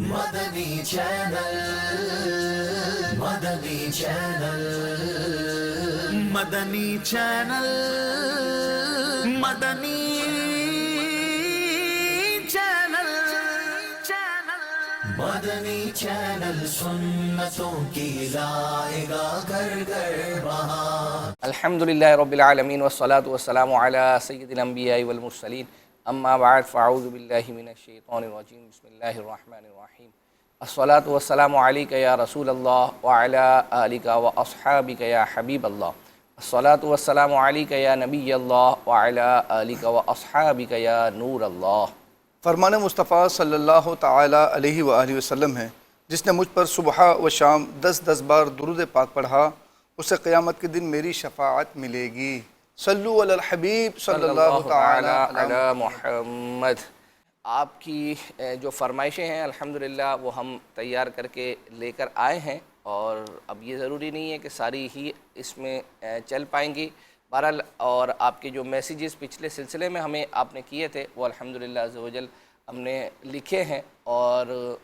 مدنی channel, مدنی channel, مدنی channel, مدنی channel, مدنی channel سنتوں کی لائے گا گھر گھر بہار۔ الحمدللہ رب العالمین والصلاة والسلام علی سید الانبیاء والمرسلین، اما بعد فاعوذ باللہ من الشیطان الرجیم، بسم اللہ الرحمن الرحیم۔ الصلاة والسلام علیک یا رسول اللہ وعلی آلک واصحابک یا حبیب اللہ۔ الصلاة والسلام علیک یا نبی اللہ وعلی آلک واصحابک یا نور اللہ۔ فرمان مصطفیٰ صلی اللہ تعالیٰ علیہ وآلہ وسلم ہے، جس نے مجھ پر صبح و شام 10 بار درود پاک پڑھا، اسے قیامت کے دن میری شفاعت ملے گی۔ صلو علی الحبیب صلی اللہ تعالیٰ علی محمد۔ آپ کی جو فرمائشیں ہیں الحمدللہ وہ ہم تیار کر کے لے کر آئے ہیں، اور اب یہ ضروری نہیں ہے کہ ساری ہی اس میں چل پائیں گی، بہرحال اور آپ کے جو میسیجز پچھلے سلسلے میں ہمیں آپ نے کیے تھے وہ الحمدللہ عز و جل ہم نے لکھے ہیں، اور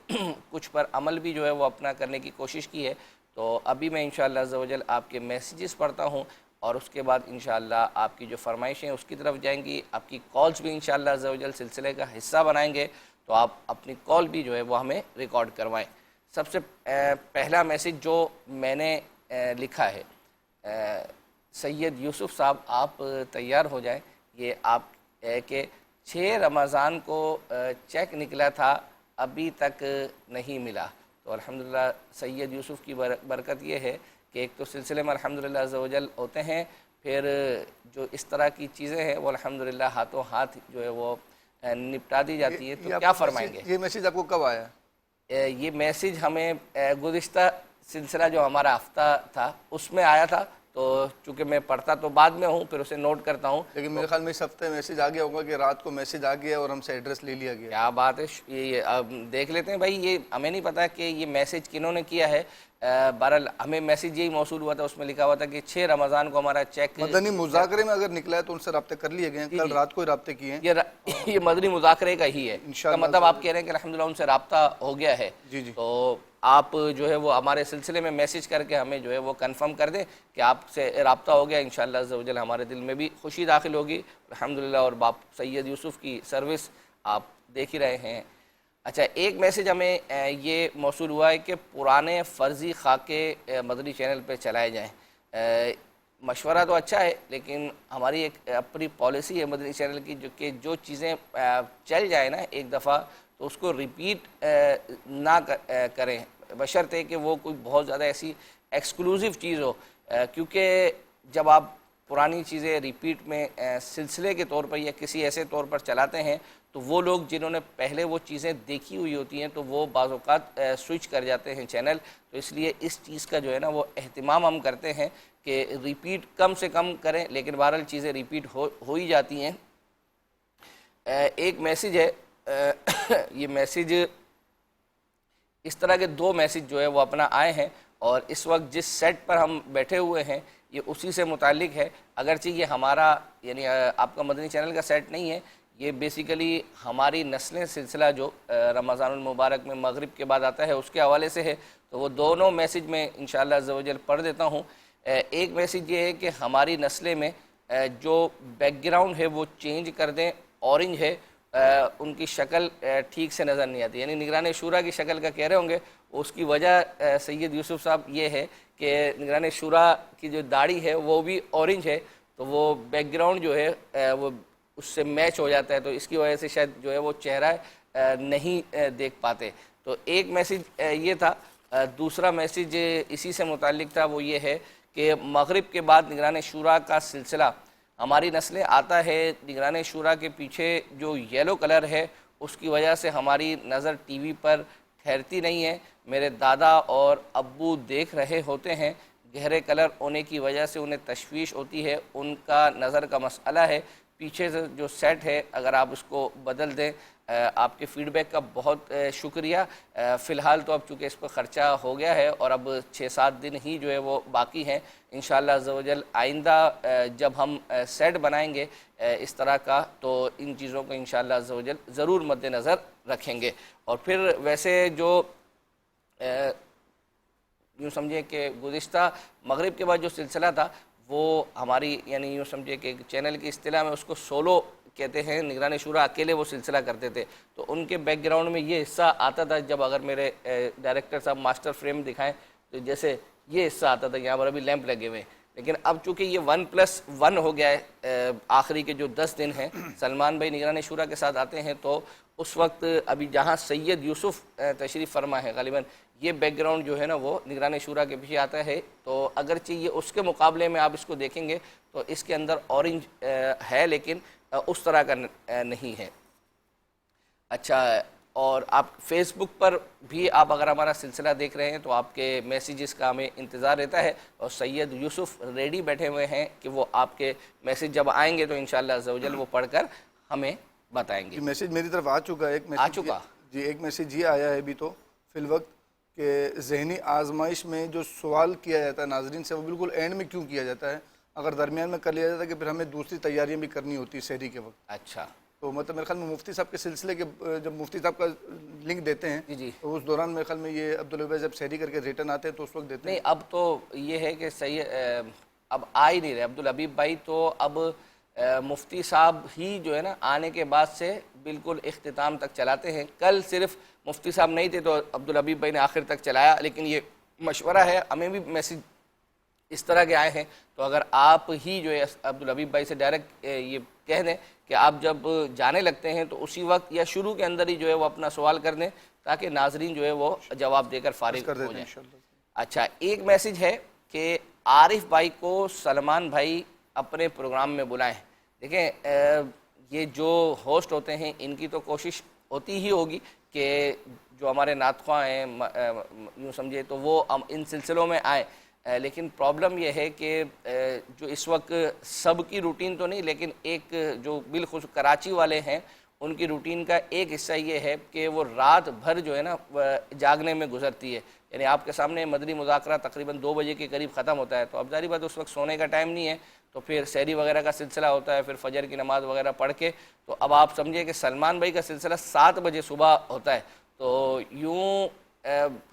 کچھ پر عمل بھی جو ہے وہ اپنا کرنے کی کوشش کی ہے۔ تو ابھی میں انشاءاللہ عز و جل آپ کے میسیجز پڑھتا ہوں، اور اس کے بعد انشاءاللہ آپ کی جو فرمائشیں اس کی طرف جائیں گی۔ آپ کی کالز بھی انشاءاللہ عز و جل سلسلے کا حصہ بنائیں گے، تو آپ اپنی کال بھی جو ہے وہ ہمیں ریکارڈ کروائیں۔ سب سے پہلا میسیج جو میں نے لکھا ہے، سید یوسف صاحب آپ تیار ہو جائیں۔ یہ آپ کہ 6 رمضان کو چیک نکلا تھا، ابھی تک نہیں ملا۔ تو الحمدللہ سید یوسف کی برکت یہ ہے کہ ایک تو سلسلے میں الحمدللہ عز و جل ہوتے ہیں، پھر جو اس طرح کی چیزیں ہیں وہ الحمدللہ ہاتھوں ہاتھ جو ہے وہ نپٹا دی جاتی ہیں۔ تو کیا فرمائیں گے؟ یہ میسیج آپ کو کب آیا؟ یہ میسیج ہمیں گزشتہ سلسلہ جو ہمارا ہفتہ تھا اس میں آیا تھا، تو چونکہ میں پڑھتا تو بعد میں ہوں، پھر اسے نوٹ کرتا ہوں۔ لیکن میرے خیال میں اس ہفتے میسیج آ گیا ہوگا کہ رات کو میسیج آ گیا اور ہم سے ایڈریس لے لیا گیا۔ کیا بات ہے، یہ اب دیکھ لیتے ہیں بھائی، یہ ہمیں نہیں پتا کہ یہ میسیج کنہوں نے کیا ہے۔ بہرحال ہمیں میسیج یہی موصول ہوا تھا، اس میں لکھا ہوا تھا کہ 6 رمضان کو ہمارا چیک مدنی مذاکرے میں اگر نکلا ہے تو ان سے رابطے کر لیے گئے ہیں، کل رات کو ہی رابطے کیے ہیں۔ یہ مدنی مذاکرے کا ہی ہے، اس کا مطلب آپ کہہ رہے ہیں کہ الحمدللہ ان سے رابطہ ہو گیا ہے۔ جی جی، تو آپ جو ہے وہ ہمارے سلسلے میں میسیج کر کے ہمیں جو ہے وہ کنفرم کر دیں کہ آپ سے رابطہ ہو گیا، انشاءاللہ عز و جل ہمارے دل میں بھی خوشی داخل ہوگی الحمدللہ، اور باپ سید یوسف کی سروس آپ دیکھ ہی رہے ہیں۔ اچھا، ایک میسیج ہمیں یہ موصول ہوا ہے کہ پرانے فرضی خاکے مدنی چینل پہ چلائے جائیں۔ مشورہ تو اچھا ہے، لیکن ہماری ایک اپنی پالیسی ہے مدنی چینل کی، جو چیزیں چل جائیں نا ایک دفعہ تو اس کو ریپیٹ نہ کریں، بشرطے کہ وہ کوئی بہت زیادہ ایسی ایکسکلوزیو چیز ہو، کیونکہ جب آپ پرانی چیزیں ریپیٹ میں سلسلے کے طور پر یا کسی ایسے طور پر چلاتے ہیں تو وہ لوگ جنہوں نے پہلے وہ چیزیں دیکھی ہوئی ہوتی ہیں تو وہ بعض اوقات سوئچ کر جاتے ہیں چینل، تو اس لیے اس چیز کا جو ہے نا وہ اہتمام ہم کرتے ہیں کہ ریپیٹ کم سے کم کریں، لیکن بہرحال چیزیں ریپیٹ ہو ہی جاتی ہیں۔ ایک میسیج ہے، یہ میسیج اس طرح کے 2 میسیج جو ہے وہ اپنا آئے ہیں، اور اس وقت جس سیٹ پر ہم بیٹھے ہوئے ہیں یہ اسی سے متعلق ہے، اگرچہ یہ ہمارا یعنی آپ کا مدنی چینل کا سیٹ نہیں ہے، یہ بیسیکلی ہماری نسلیں سلسلہ جو رمضان المبارک میں مغرب کے بعد آتا ہے اس کے حوالے سے ہے، تو وہ دونوں میسیج میں انشاءاللہ عز و جل پڑھ دیتا ہوں۔ ایک میسیج یہ ہے کہ ہماری نسلیں میں جو بیک گراؤنڈ ہے وہ چینج کر دیں، اورنج ہے، ان کی شکل ٹھیک سے نظر نہیں آتی، یعنی نگران شورا کی شکل کا کہہ رہے ہوں گے، اس کی وجہ سید یوسف صاحب یہ ہے کہ نگران شورا کی جو داڑھی ہے وہ بھی اورنج ہے، تو وہ بیک گراؤنڈ جو ہے وہ اس سے میچ ہو جاتا ہے، تو اس کی وجہ سے شاید جو ہے وہ چہرہ نہیں دیکھ پاتے۔ تو ایک میسیج یہ تھا۔ دوسرا میسیج اسی سے متعلق تھا، وہ یہ ہے کہ مغرب کے بعد نگران شورا کا سلسلہ ہماری نسلیں آتا ہے، نگران شورا کے پیچھے جو یلو کلر ہے اس کی وجہ سے ہماری نظر ٹی وی پر ٹھہرتی نہیں ہے، میرے دادا اور ابو دیکھ رہے ہوتے ہیں، گہرے کلر ہونے کی وجہ سے انہیں تشویش ہوتی ہے، ان کا نظر کا مسئلہ ہے، پیچھے سے جو سیٹ ہے اگر آپ اس کو بدل دیں آپ کے فیڈ بیک کا بہت شکریہ. فی الحال تو اب چونکہ اس پر خرچہ ہو گیا ہے اور اب 6-7 دن ہی جو ہے وہ باقی ہیں. انشاءاللہ عز و جل آئندہ جب ہم سیٹ بنائیں گے اس طرح کا تو ان چیزوں کو انشاءاللہ عز و جل ضرور مد نظر رکھیں گے. اور پھر ویسے جو یوں سمجھیں کہ گزشتہ مغرب کے بعد جو سلسلہ تھا وہ ہماری یعنی یوں سمجھے کہ چینل کی اصطلاح میں اس کو سولو کہتے ہیں. نگران شورا اکیلے وہ سلسلہ کرتے تھے تو ان کے بیک گراؤنڈ میں یہ حصہ آتا تھا. جب اگر میرے ڈائریکٹر صاحب ماسٹر فریم دکھائیں تو جیسے یہ حصہ آتا تھا, یہاں پر ابھی لیمپ لگے ہوئے ہیں. لیکن اب چونکہ یہ 1+1 ہو گیا ہے, آخری کے جو 10 دن ہیں سلمان بھائی نگران شورا کے ساتھ آتے ہیں تو اس وقت ابھی جہاں سید یوسف تشریف فرما ہے غالباً یہ بیک گراؤنڈ جو ہے نا وہ نگران شورا کے پیچھے آتا ہے. تو اگرچہ یہ اس کے مقابلے میں آپ اس کو دیکھیں گے تو اس کے اندر اورنج ہے لیکن اس طرح کا نہیں ہے. اچھا, اور آپ فیس بک پر بھی آپ اگر ہمارا سلسلہ دیکھ رہے ہیں تو آپ کے میسیجز کا ہمیں انتظار رہتا ہے اور سید یوسف ریڈی بیٹھے ہوئے ہیں کہ وہ آپ کے میسیج جب آئیں گے تو انشاءاللہ عز و جل وہ پڑھ کر ہمیں بتائیں گے. میسیج میری طرف آ چکا ہے, ایک میسیج آ چکا جی, ایک میسیج یہ آیا ہے ابھی تو فی الوقت کہ ذہنی آزمائش میں جو سوال کیا جاتا ہے ناظرین سے وہ بالکل اینڈ میں کیوں کیا جاتا ہے, اگر درمیان میں کر لیا جاتا ہے کہ پھر ہمیں دوسری تیاریاں بھی کرنی ہوتی ہے سحری کے وقت. اچھا, تو مطلب میرے خیال میں مفتی صاحب کے سلسلے کے جب مفتی صاحب کا لنک دیتے ہیں جی تو اس دوران میرے خیال میں یہ عبدالبھائی جب سحری کر کے ریٹرن آتے ہیں تو اس وقت دیتے ہیں. نہیں اب تو یہ ہے کہ اب آ ہی نہیں رہے عبدالحبیب بھائی, تو اب مفتی صاحب ہی جو ہے نا آنے کے بعد سے بالکل اختتام تک چلاتے ہیں. کل صرف مفتی صاحب نہیں تھے تو عبدالحبیب بھائی نے آخر تک چلایا, لیکن یہ مشورہ ہے, ہمیں بھی میسیج اس طرح کے آئے ہیں تو اگر آپ ہی جو ہے عبدالحبیب بھائی سے ڈائریکٹ یہ کہہ دیں کہ آپ جب جانے لگتے ہیں تو اسی وقت یا شروع کے اندر ہی جو ہے وہ اپنا سوال کر دیں تاکہ ناظرین جو ہے وہ جواب دے کر فارغ ہو جائیں. اچھا, ایک میسیج ہے کہ عارف بھائی کو سلمان بھائی اپنے پروگرام میں بلائیں. دیکھیں یہ جو ہوسٹ ہوتے ہیں ان کی تو کوشش ہوتی ہی ہوگی کہ جو ہمارے نعت خواں ہیں یوں سمجھے تو وہ ان سلسلوں میں آئیں, لیکن پرابلم یہ ہے کہ جو اس وقت سب کی روٹین تو نہیں لیکن ایک جو بالخصوص کراچی والے ہیں ان کی روٹین کا ایک حصہ یہ ہے کہ وہ رات بھر جو ہے نا جاگنے میں گزرتی ہے. یعنی آپ کے سامنے مدنی مذاکرہ تقریباً 2 بجے کے قریب ختم ہوتا ہے تو اب ظاہری بات اس وقت سونے کا ٹائم نہیں ہے تو پھر سحری وغیرہ کا سلسلہ ہوتا ہے, پھر فجر کی نماز وغیرہ پڑھ کے تو اب آپ سمجھے کہ سلمان بھائی کا سلسلہ 7 بجے صبح ہوتا ہے. تو یوں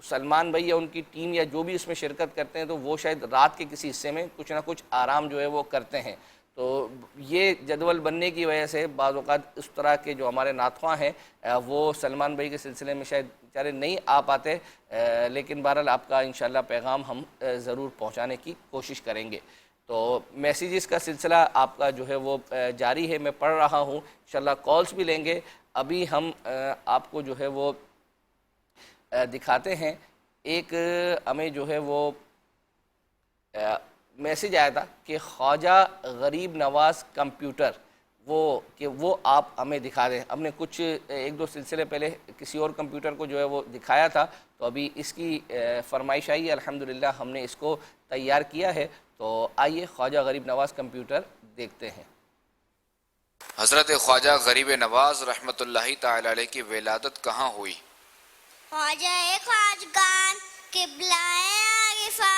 سلمان بھائی یا ان کی ٹیم یا جو بھی اس میں شرکت کرتے ہیں تو وہ شاید رات کے کسی حصے میں کچھ نہ کچھ آرام جو ہے وہ کرتے ہیں. تو یہ جدول بننے کی وجہ سے بعض اوقات اس طرح کے جو ہمارے نعت خواں ہیں وہ سلمان بھائی کے سلسلے میں شاید بیچارے نہیں آ پاتے, لیکن بہرحال آپ کا انشاءاللہ پیغام ہم ضرور پہنچانے کی کوشش کریں گے. تو میسیجز کا سلسلہ آپ کا جو ہے وہ جاری ہے, میں پڑھ رہا ہوں, انشاءاللہ کالز بھی لیں گے. ابھی ہم آپ کو جو ہے وہ دکھاتے ہیں, ایک ہمیں جو ہے وہ میسیج آیا تھا کہ خواجہ غریب نواز کمپیوٹر وہ آپ ہمیں دکھا دیں. ہم نے کچھ 1-2 سلسلے پہلے کسی اور کمپیوٹر کو جو ہے وہ دکھایا تھا تو ابھی اس کی فرمائش آئی ہے, الحمدللہ ہم نے اس کو تیار کیا ہے. تو آئیے خواجہ غریب نواز کمپیوٹر دیکھتے ہیں. حضرت خواجہ غریب نواز رحمۃ اللہ تعالی علیہ کی ولادت کہاں ہوئی؟ خواجہ خواجگان قبلۂ عارفہ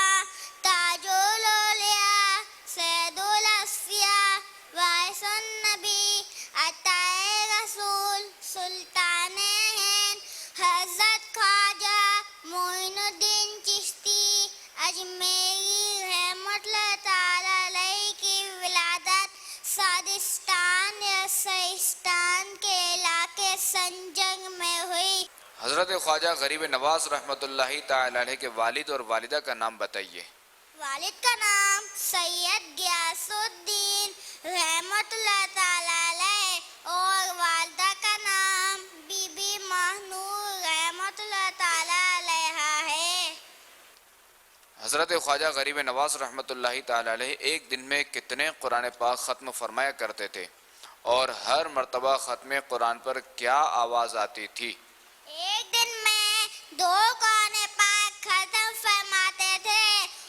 تاج الاولیاء سید الاصفیاء وارث النبی عطائے رسول سلطان ہند حضرت خواجہ معین الدین چشتی اجمیری رحمۃ اللہ تعالی علیہ کی ولادت سادستان یا سہستان کے علاقے سنجنگ میں ہوئی. حضرت خواجہ غریب نواز رحمۃ اللہ تعالی علیہ کے والد اور والدہ کا نام بتائیے. والد کا نام سید غیاث الدین رحمۃ اللہ تعالی علیہ اور والدہ کا نام بی بی ماہنور رحمۃ اللہ تعالی علیہ ہے. حضرت خواجہ غریب نواز رحمۃ اللہ تعالی علیہ ایک دن میں کتنے قرآن پاک ختم فرمایا کرتے تھے اور ہر مرتبہ ختم قرآن پر کیا آواز آتی تھی؟ ایک دن میں 2 قرآن پاک ختم فرماتے تھے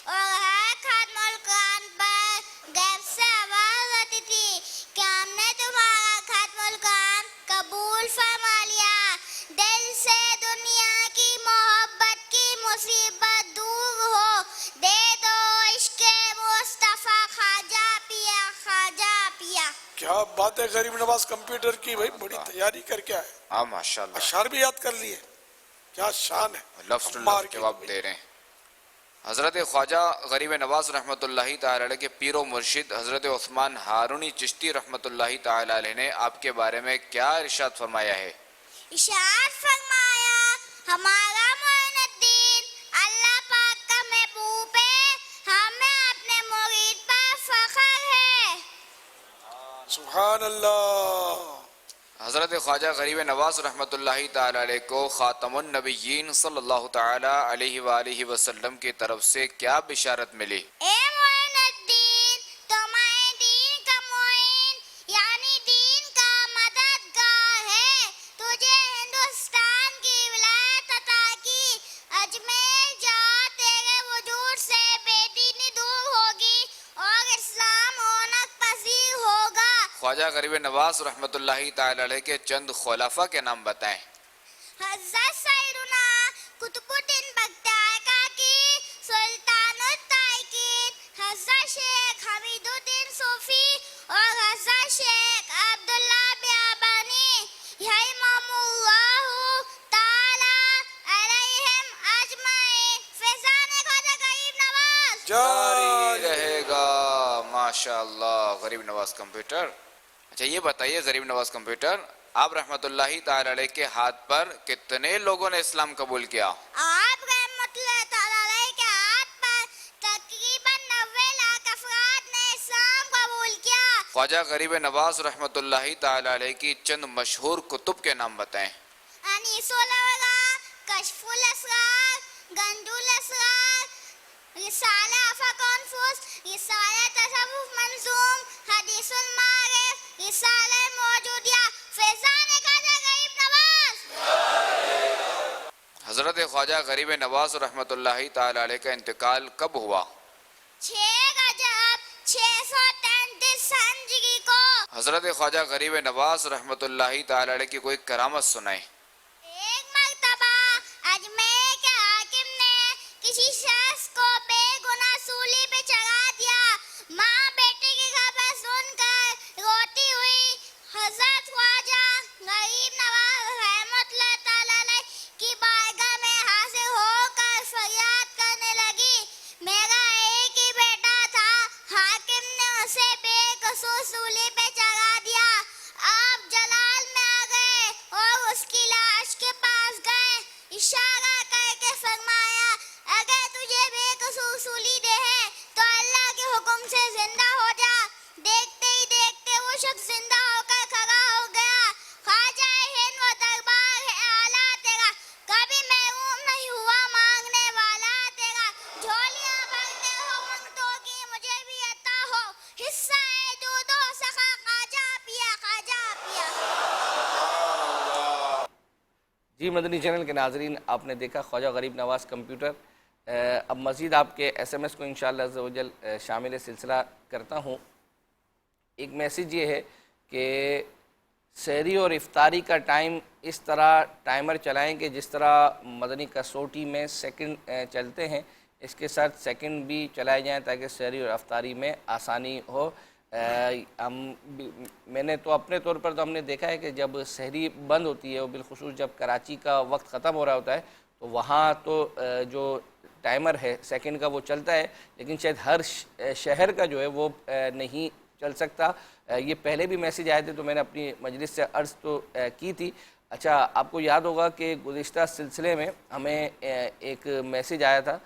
اور ہر ختم القرآن پر غیب سے آواز آتی تھی کہ ہم نے تمہارا ختم القرآن قبول فرما بات ہے غریب نواز کمپیوٹر کی، بھائی بڑی تیاری کر کے آئے، ہاں ماشاءاللہ، اشعار بھی یاد کر لیے، کیا شان ہے، لفظ ٹو عمار لفظ کی جواب دے رہے ہیں۔ حضرت خواجہ غریب نواز رحمۃ اللہ تعالی علیہ کے پیر و مرشد حضرت عثمان ہارونی چشتی رحمۃ اللہ تعالی علیہ نے آپ کے بارے میں کیا ارشاد فرمایا ہے؟ ارشاد فرمایا، ہمارا معین الدین اللہ پاک کا محبوب ہے، ہمیں اپنے مرید پر فخر ہے۔ سبحان اللہ۔ حضرت خواجہ غریب نواز رحمۃ اللہ تعالی علیہ کو خاتم النبیین صلی اللہ تعالی علیہ وآلہ وسلم کی طرف سے کیا بشارت ملی؟ اے معین الدین، تمہارے دین کا معین یعنی دین کا مددگار ہے، تجھے ہندوستان کی ولایت عطا کی، اجمیر جا، تیرے وجود سے بے دینی دور ہوگی اور اسلام رونق پذیر ہوگا۔ خواجہ غریب نواز رحمۃ اللہ تعالی علیہ کے چند خلفاء کے نام بتائیں۔ حضرت سیدنا قطب الدین بختیار کاکی، سلطان الطائقین، حضرت شیخ حمید الدین صوفی اور حضرت شیخ عبداللہ بیابانی، رحمہم اللہ تعالی علیہم اجمعین۔ فیضان خواجہ غریب نواز۔ جاری رہے گا، ماشاءاللہ۔ غریب نواز کمپیوٹر، اچھا یہ بتائیے غریب نواز کمپیوٹر، آپ رحمۃ اللہ تعالی علیہ کے ہاتھ پر کتنے لوگوں نے اسلام قبول کیا؟ آپ رحمت اللہ تعالیٰ علیہ کے ہاتھ پر تقریباً 90 لاکھ افراد نے اسلام قبول کیا۔ خواجہ غریب نواز رحمۃ اللہ تعالی علیہ کی چند مشہور کتب کے نام بتائیں۔ انیس الورقا، کشف الاسرار، گنج الاسرار، رسالہ افق انفس، رسالہ تصوف منظوم، حدیث المعارف، رسالہ موجودیہ۔ فیضان خواجہ غریب نواز۔ حضرت خواجہ غریب نواز رحمۃ اللہ تعالی علیہ کا انتقال کب ہوا؟ 6 رجب 633 ہجری کو۔ حضرت خواجہ غریب نواز رحمۃ اللہ تعالی علیہ کی کوئی کرامت سنائیں۔ ایک مرتبہ اجمیر کے حاکم نے کسی شخص کو بے گناہ سولی پہ چڑھا دیا، ماں بیٹے کی خبر سن کر روتی ہوئی حضرت خواجہ غریب نواز رحمۃ اللہ تعالی علیہ کی بارگاہ میں حاضر ہو کر فریاد کرنے لگی، میرا ایک ہی بیٹا تھا، حاکم نے اسے بے قصور سولی پہ چڑھا دیا۔ آپ جلال میں آ گئے اور اس کی لاش کے پاس گئے، اشارہ کر کے فرمایا، اگر تجھے بے قصور سولی دے ہے تو اللہ کے حکم سے زندہ ہو جا۔ دیکھتے ہی دیکھتے وہ شخص زندہ ہو کر کھڑا ہو گیا۔ خواجہ ہند و دربار ہے اعلیٰ تیرا، کبھی محروم نہیں ہوا مانگنے والا تیرا، جھولیاں بھرتے ہو منگتوں کی مجھے بھی عطا ہو، حصہ ہے دودھ و سخا خواجہ پیا خواجہ پیا۔ جی مدنی چینل کے ناظرین، آپ نے دیکھا خواجہ غریب نواز کمپیوٹر۔ اب مزید آپ کے ایس ایم ایس کو انشاءاللہ عز و جل شامل سلسلہ کرتا ہوں۔ ایک میسیج یہ ہے کہ سحری اور افطاری کا ٹائم اس طرح ٹائمر چلائیں کہ جس طرح مدنی کسوٹی میں سیکنڈ چلتے ہیں، اس کے ساتھ سیکنڈ بھی چلائے جائیں تاکہ سحری اور افطاری میں آسانی ہو۔ میں نے تو اپنے طور پر تو ہم نے دیکھا ہے کہ جب سحری بند ہوتی ہے، اور بالخصوص جب کراچی کا وقت ختم ہو رہا ہوتا ہے، تو وہاں تو جو ٹائمر ہے سیکنڈ کا وہ چلتا ہے، لیکن شاید ہر شہر کا جو ہے وہ نہیں چل سکتا۔ یہ پہلے بھی میسیج آئے تھے تو میں نے اپنی مجلس سے عرض تو کی تھی۔ اچھا، آپ کو یاد ہوگا کہ گزشتہ سلسلے میں ہمیں ایک میسیج آیا تھا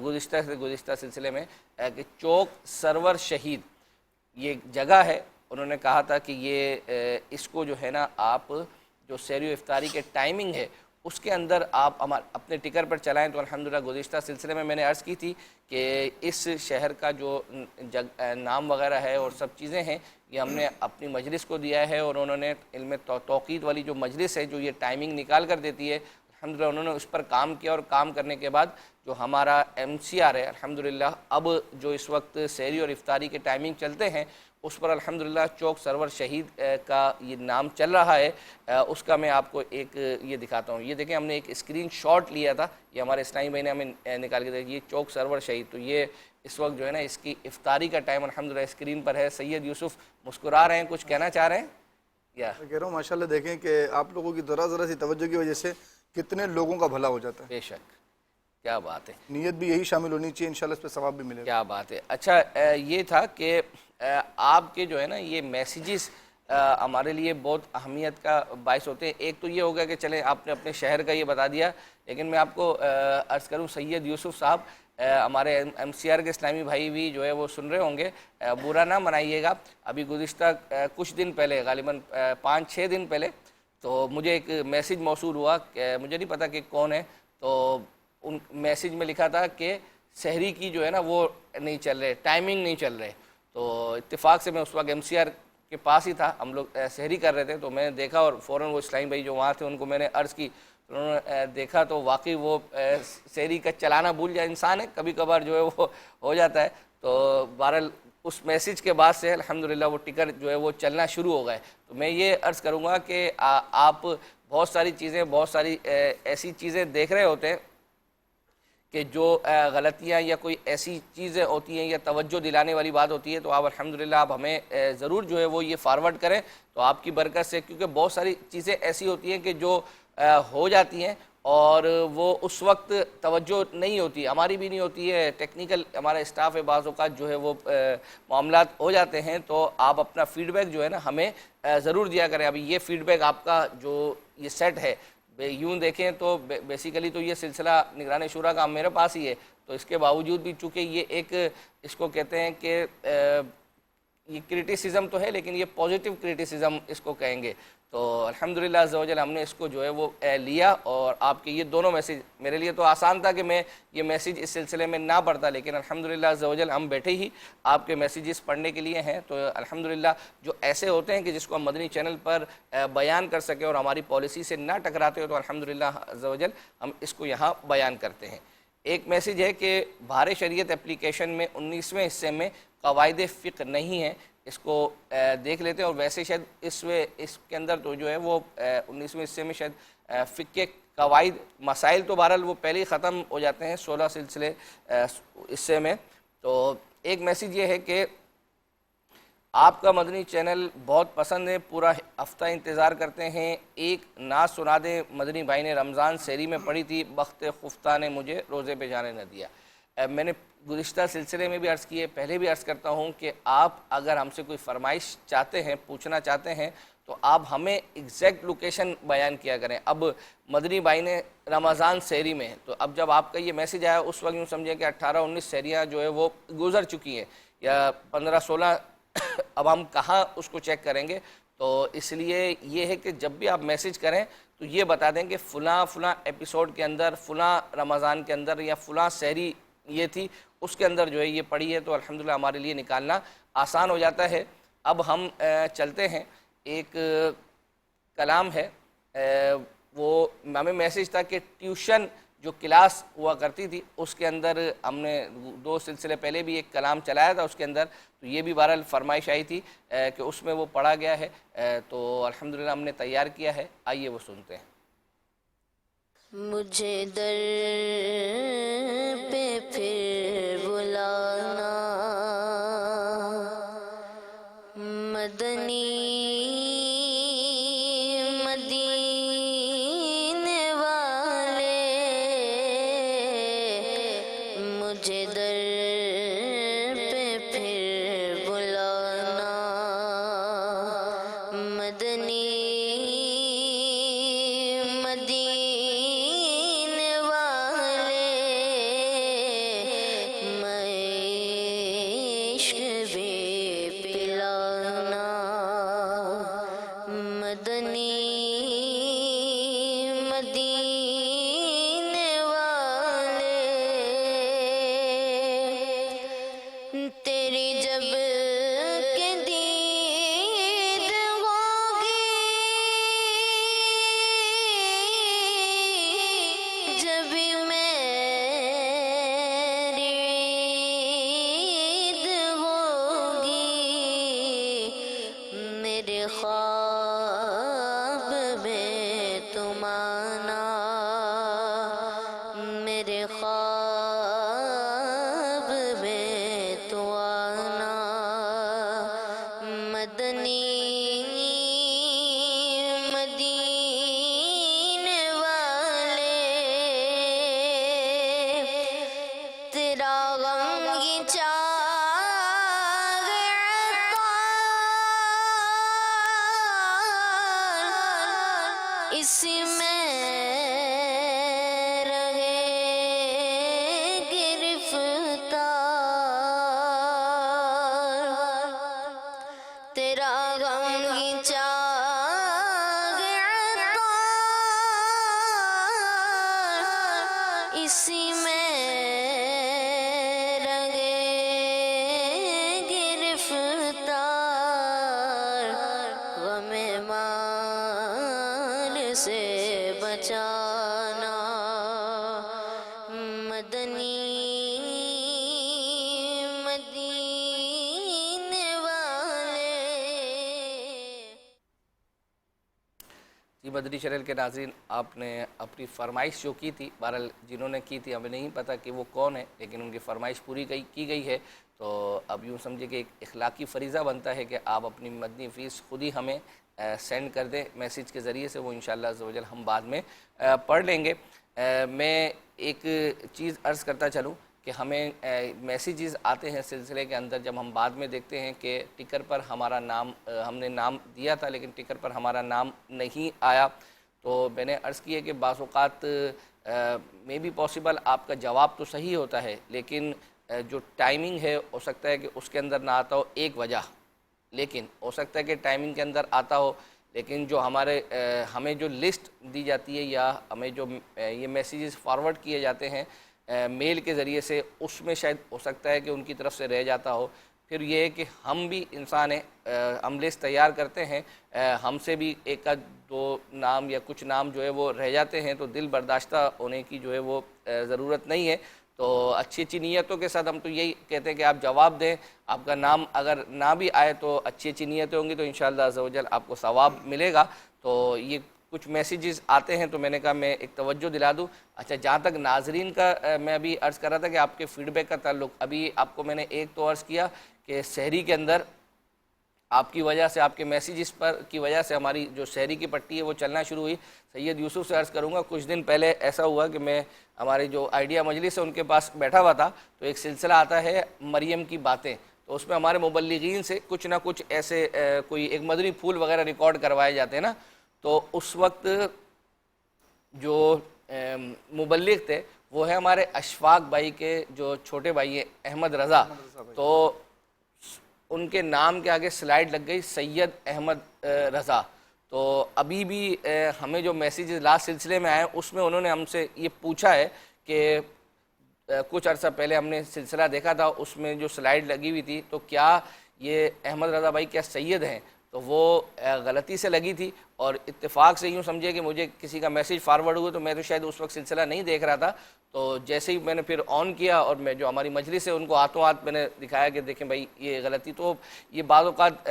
گزشتہ سلسلے میں کہ چوک سرور شہید یہ جگہ ہے، انہوں نے کہا تھا کہ یہ اس کو جو ہے نا آپ جو سحری و افطاری کے ٹائمنگ ہے اس کے اندر آپ اپنے ٹکر پر چلائیں۔ تو الحمدللہ گزشتہ سلسلے میں نے عرض کی تھی کہ اس شہر کا جو نام وغیرہ ہے اور سب چیزیں ہیں یہ ہم نے اپنی مجلس کو دیا ہے، اور انہوں نے علم توقید والی جو مجلس ہے جو یہ ٹائمنگ نکال کر دیتی ہے، الحمدللہ انہوں نے اس پر کام کیا، اور کام کرنے کے بعد جو ہمارا MCR ہے الحمدللہ اب جو اس وقت سحری اور افطاری کے ٹائمنگ چلتے ہیں اس پر الحمدللہ چوک سرور شہید کا یہ نام چل رہا ہے۔ اس کا میں آپ کو ایک یہ دکھاتا ہوں، یہ دیکھیں ہم نے ایک اسکرین شاٹ لیا تھا، یہ ہمارے اسلامی بھائی نے ہمیں نکال کے دیکھا، یہ چوک سرور شہید، تو یہ اس وقت جو ہے نا اس کی افطاری کا ٹائم الحمدللہ اسکرین پر ہے۔ سید یوسف مسکرا رہے ہیں، کچھ کہنا چاہ رہے ہیں؟ یا میں کہہ رہا ہوں ماشاءاللہ دیکھیں کہ آپ لوگوں کی ذرا سی توجہ کی وجہ سے کتنے لوگوں کا بھلا ہو جاتا ہے۔ بے شک، کیا بات ہے، نیت بھی یہی شامل ہونی چاہیے، انشاءاللہ اس پہ ثواب بھی ملے گا۔ کیا بات ہے۔ اچھا یہ تھا کہ آپ کے جو ہے نا یہ میسیجز ہمارے لیے بہت اہمیت کا باعث ہوتے ہیں۔ ایک تو یہ ہوگا کہ چلیں آپ نے اپنے شہر کا یہ بتا دیا، لیکن میں آپ کو عرض کروں سید یوسف صاحب ہمارے MCR کے اسلامی بھائی بھی جو ہے وہ سن رہے ہوں گے، برا نہ منائیے گا، ابھی گزشتہ کچھ دن پہلے غالباً 5-6 دن پہلے تو مجھے ایک میسیج موصول ہوا، کہ مجھے نہیں پتہ کہ کون ہے، تو ان میسیج میں لکھا تھا کہ سحری کی جو ہے نا وہ نہیں چل رہے، ٹائمنگ نہیں چل رہے۔ تو اتفاق سے میں اس وقت MCR کے پاس ہی تھا، ہم لوگ سحری کر رہے تھے، تو میں نے دیکھا اور فوراً وہ اسلامی بھائی جو وہاں تھے ان کو میں نے عرض کی، انہوں نے دیکھا تو واقعی وہ سحری کا چلانا بھول جائے، انسان ہے کبھی کبھار جو ہے وہ ہو جاتا ہے، تو بہرحال اس میسیج کے بعد سے الحمدللہ وہ ٹکٹ جو ہے وہ چلنا شروع ہو گئے۔ تو میں یہ عرض کروں گا کہ آپ بہت ساری چیزیں، بہت ساری ایسی چیزیں دیکھ رہے ہوتے ہیں کہ جو غلطیاں یا کوئی ایسی چیزیں ہوتی ہیں یا توجہ دلانے والی بات ہوتی ہے، تو آپ الحمدللہ آپ ہمیں ضرور جو ہے وہ یہ فارورڈ کریں، تو آپ کی برکت سے، کیونکہ بہت ساری چیزیں ایسی ہوتی ہیں کہ جو ہو جاتی ہیں اور وہ اس وقت توجہ نہیں ہوتی، ہماری بھی نہیں ہوتی ہے، ٹیکنیکل ہمارا اسٹاف ہے، بعض اوقات جو ہے وہ معاملات ہو جاتے ہیں، تو آپ اپنا فیڈ بیک جو ہے نا ہمیں ضرور دیا کریں۔ ابھی یہ فیڈ بیک آپ کا جو یہ سیٹ ہے، یوں دیکھیں تو بیسیکلی تو یہ سلسلہ نگران شورا کا میرے پاس ہی ہے، تو اس کے باوجود بھی چونکہ یہ ایک اس کو کہتے ہیں کہ یہ کرٹیسزم تو ہے، لیکن یہ پازیٹیو کرٹیسزم اس کو کہیں گے، تو الحمدللہ عز و جل ہم نے اس کو جو ہے وہ لیا، اور آپ کے یہ دونوں میسیج میرے لیے تو آسان تھا کہ میں یہ میسیج اس سلسلے میں نہ پڑھتا، لیکن الحمدللہ عز و جل ہم بیٹھے ہی آپ کے میسیجز پڑھنے کے لیے ہیں، تو الحمدللہ جو ایسے ہوتے ہیں کہ جس کو ہم مدنی چینل پر بیان کر سکیں اور ہماری پالیسی سے نہ ٹکراتے ہو، تو الحمدللہ عز و جل ہم اس کو یہاں بیان کرتے ہیں۔ ایک میسیج ہے کہ بہار شریعت اپلیکیشن میں 19ویں حصے میں قواعد فقہ نہیں ہے، اس کو دیکھ لیتے ہیں، اور ویسے شاید اس کے اندر تو جو ہے وہ 19ویں حصے میں شاید فقہ کے قواعد مسائل تو بہرحال وہ پہلے ہی ختم ہو جاتے ہیں 16 سلسلے حصے میں۔ تو ایک میسیج یہ ہے کہ آپ کا مدنی چینل بہت پسند ہے، پورا ہفتہ انتظار کرتے ہیں، ایک نعت سنا دیں، مدنی بھائی نے رمضان سحری میں پڑھی تھی، بخت خفتہ نے مجھے روزے پہ جانے نہ دیا۔ میں نے گزشتہ سلسلے میں بھی عرض کی ہے، پہلے بھی عرض کرتا ہوں کہ آپ اگر ہم سے کوئی فرمائش چاہتے ہیں، پوچھنا چاہتے ہیں، تو آپ ہمیں ایگزیکٹ لوکیشن بیان کیا کریں۔ اب مدنی بھائی نے رمضان سحری میں، تو اب جب آپ کا یہ میسیج آیا اس وقت یوں سمجھیں کہ 18-19 سحریاں جو ہے وہ گزر چکی ہیں، یا 15-16، اب ہم کہاں اس کو چیک کریں گے؟ تو اس لیے یہ ہے کہ جب بھی آپ میسیج کریں تو یہ بتا دیں کہ فلاں ایپیسوڈ کے اندر، فلاں رمضان کے اندر، یا فلاں سحری یہ تھی اس کے اندر جو ہے یہ پڑھی ہے، تو الحمدللہ ہمارے لیے نکالنا آسان ہو جاتا ہے۔ اب ہم چلتے ہیں، ایک کلام ہے، وہ ہمیں میسیج تھا کہ ٹیوشن جو کلاس ہوا کرتی تھی اس کے اندر ہم نے 2 سلسلے پہلے بھی ایک کلام چلایا تھا اس کے اندر، تو یہ بھی بہرحال فرمائش آئی تھی کہ اس میں وہ پڑھا گیا ہے، تو الحمدللہ ہم نے تیار کیا ہے، آئیے وہ سنتے ہیں۔ مجھے در پہ پھر بلانا، مدنی مدینے والے، مجھے در پہ پھر بلانا، مدنی مدینے والے، بھی میری عید ہوگی میرے خواب میں تم آنا میرے خواب میں تو آنا مدنی مدینے والے تیرا غم کی چاہ عطار اسی میں رہے گرفتار تیرا غم کی چاہ عطار اسی میں رہے گرفتار غم مال سے بچانا مدنی مدینے والے جی مدنی چینل کے ناظرین، آپ نے اپنی فرمائش جو کی تھی، بہرحال جنہوں نے کی تھی ہمیں نہیں پتہ کہ وہ کون ہے، لیکن ان کی فرمائش پوری کی گئی ہے. تو اب یوں سمجھے کہ ایک اخلاقی فریضہ بنتا ہے کہ آپ اپنی مدنی فیس خود ہی ہمیں سینڈ کر دیں میسیج کے ذریعے سے، وہ انشاءاللہ عز و جل ہم بعد میں پڑھ لیں گے. میں ایک چیز عرض کرتا چلوں کہ ہمیں میسیجز آتے ہیں سلسلے کے اندر، جب ہم بعد میں دیکھتے ہیں کہ ٹکر پر ہمارا نام ہم نے نام دیا تھا لیکن ٹکر پر ہمارا نام نہیں آیا، تو میں نے عرض کی ہے کہ بعض اوقات میں بھی پاسبل آپ کا جواب تو صحیح ہوتا ہے، لیکن جو ٹائمنگ ہے ہو سکتا ہے کہ اس کے اندر نہ آتا ہو ایک وجہ، لیکن ہو سکتا ہے کہ ٹائمنگ کے اندر آتا ہو، لیکن جو ہمیں جو لسٹ دی جاتی ہے یا ہمیں جو یہ میسیجز فارورڈ کیے جاتے ہیں میل کے ذریعے سے، اس میں شاید ہو سکتا ہے کہ ان کی طرف سے رہ جاتا ہو. پھر یہ ہے کہ ہم بھی انسان ہیں، ہم لسٹ تیار کرتے ہیں، ہم سے بھی ایک آدھ دو نام یا کچھ نام جو ہے وہ رہ جاتے ہیں، تو دل برداشتہ ہونے کی جو ہے وہ ضرورت نہیں ہے. تو اچھی اچھی نیتوں کے ساتھ ہم تو یہی کہتے ہیں کہ آپ جواب دیں، آپ کا نام اگر نہ بھی آئے تو اچھی اچھی نیتیں ہوں گی تو انشاءاللہ عز و جل آپ کو ثواب ملے گا. تو یہ کچھ میسیجز آتے ہیں تو میں نے کہا میں ایک توجہ دلا دوں. اچھا، جہاں تک ناظرین کا میں ابھی عرض کر رہا تھا کہ آپ کے فیڈ بیک کا تعلق، ابھی آپ کو میں نے ایک تو عرض کیا کہ سحری کے اندر آپ کی وجہ سے، آپ کے میسیجز پر کی وجہ سے ہماری جو سحری کی پٹی ہے وہ چلنا شروع ہوئی. سید یوسف سے عرض کروں گا، کچھ دن پہلے ایسا ہوا کہ میں ہمارے جو آئیڈیا مجلس ہے ان کے پاس بیٹھا ہوا تھا، تو ایک سلسلہ آتا ہے مریم کی باتیں، تو اس میں ہمارے مبلغین سے کچھ نہ کچھ ایسے کوئی ایک مدنی پھول وغیرہ ریکارڈ کروائے جاتے ہیں نا. تو اس وقت جو مبلغ تھے وہ ہے ہمارے اشفاق بھائی کے جو چھوٹے بھائی ہیں احمد رضا، تو ان کے نام کے آگے سلائیڈ لگ گئی سید احمد رضا. تو ابھی بھی ہمیں جو میسیجز لاسٹ سلسلے میں آئے اس میں انہوں نے ہم سے یہ پوچھا ہے کہ کچھ عرصہ پہلے ہم نے سلسلہ دیکھا تھا، اس میں جو سلائیڈ لگی ہوئی تھی تو کیا یہ احمد رضا بھائی کیا سید ہیں؟ تو وہ غلطی سے لگی تھی، اور اتفاق سے یوں سمجھے کہ مجھے کسی کا میسیج فارورڈ ہوا تو میں تو شاید اس وقت سلسلہ نہیں دیکھ رہا تھا. تو جیسے ہی میں نے پھر آن کیا اور میں جو ہماری مجلس ہے ان کو ہاتھوں ہاتھ میں نے دکھایا کہ دیکھیں بھائی یہ غلطی، تو یہ بعض اوقات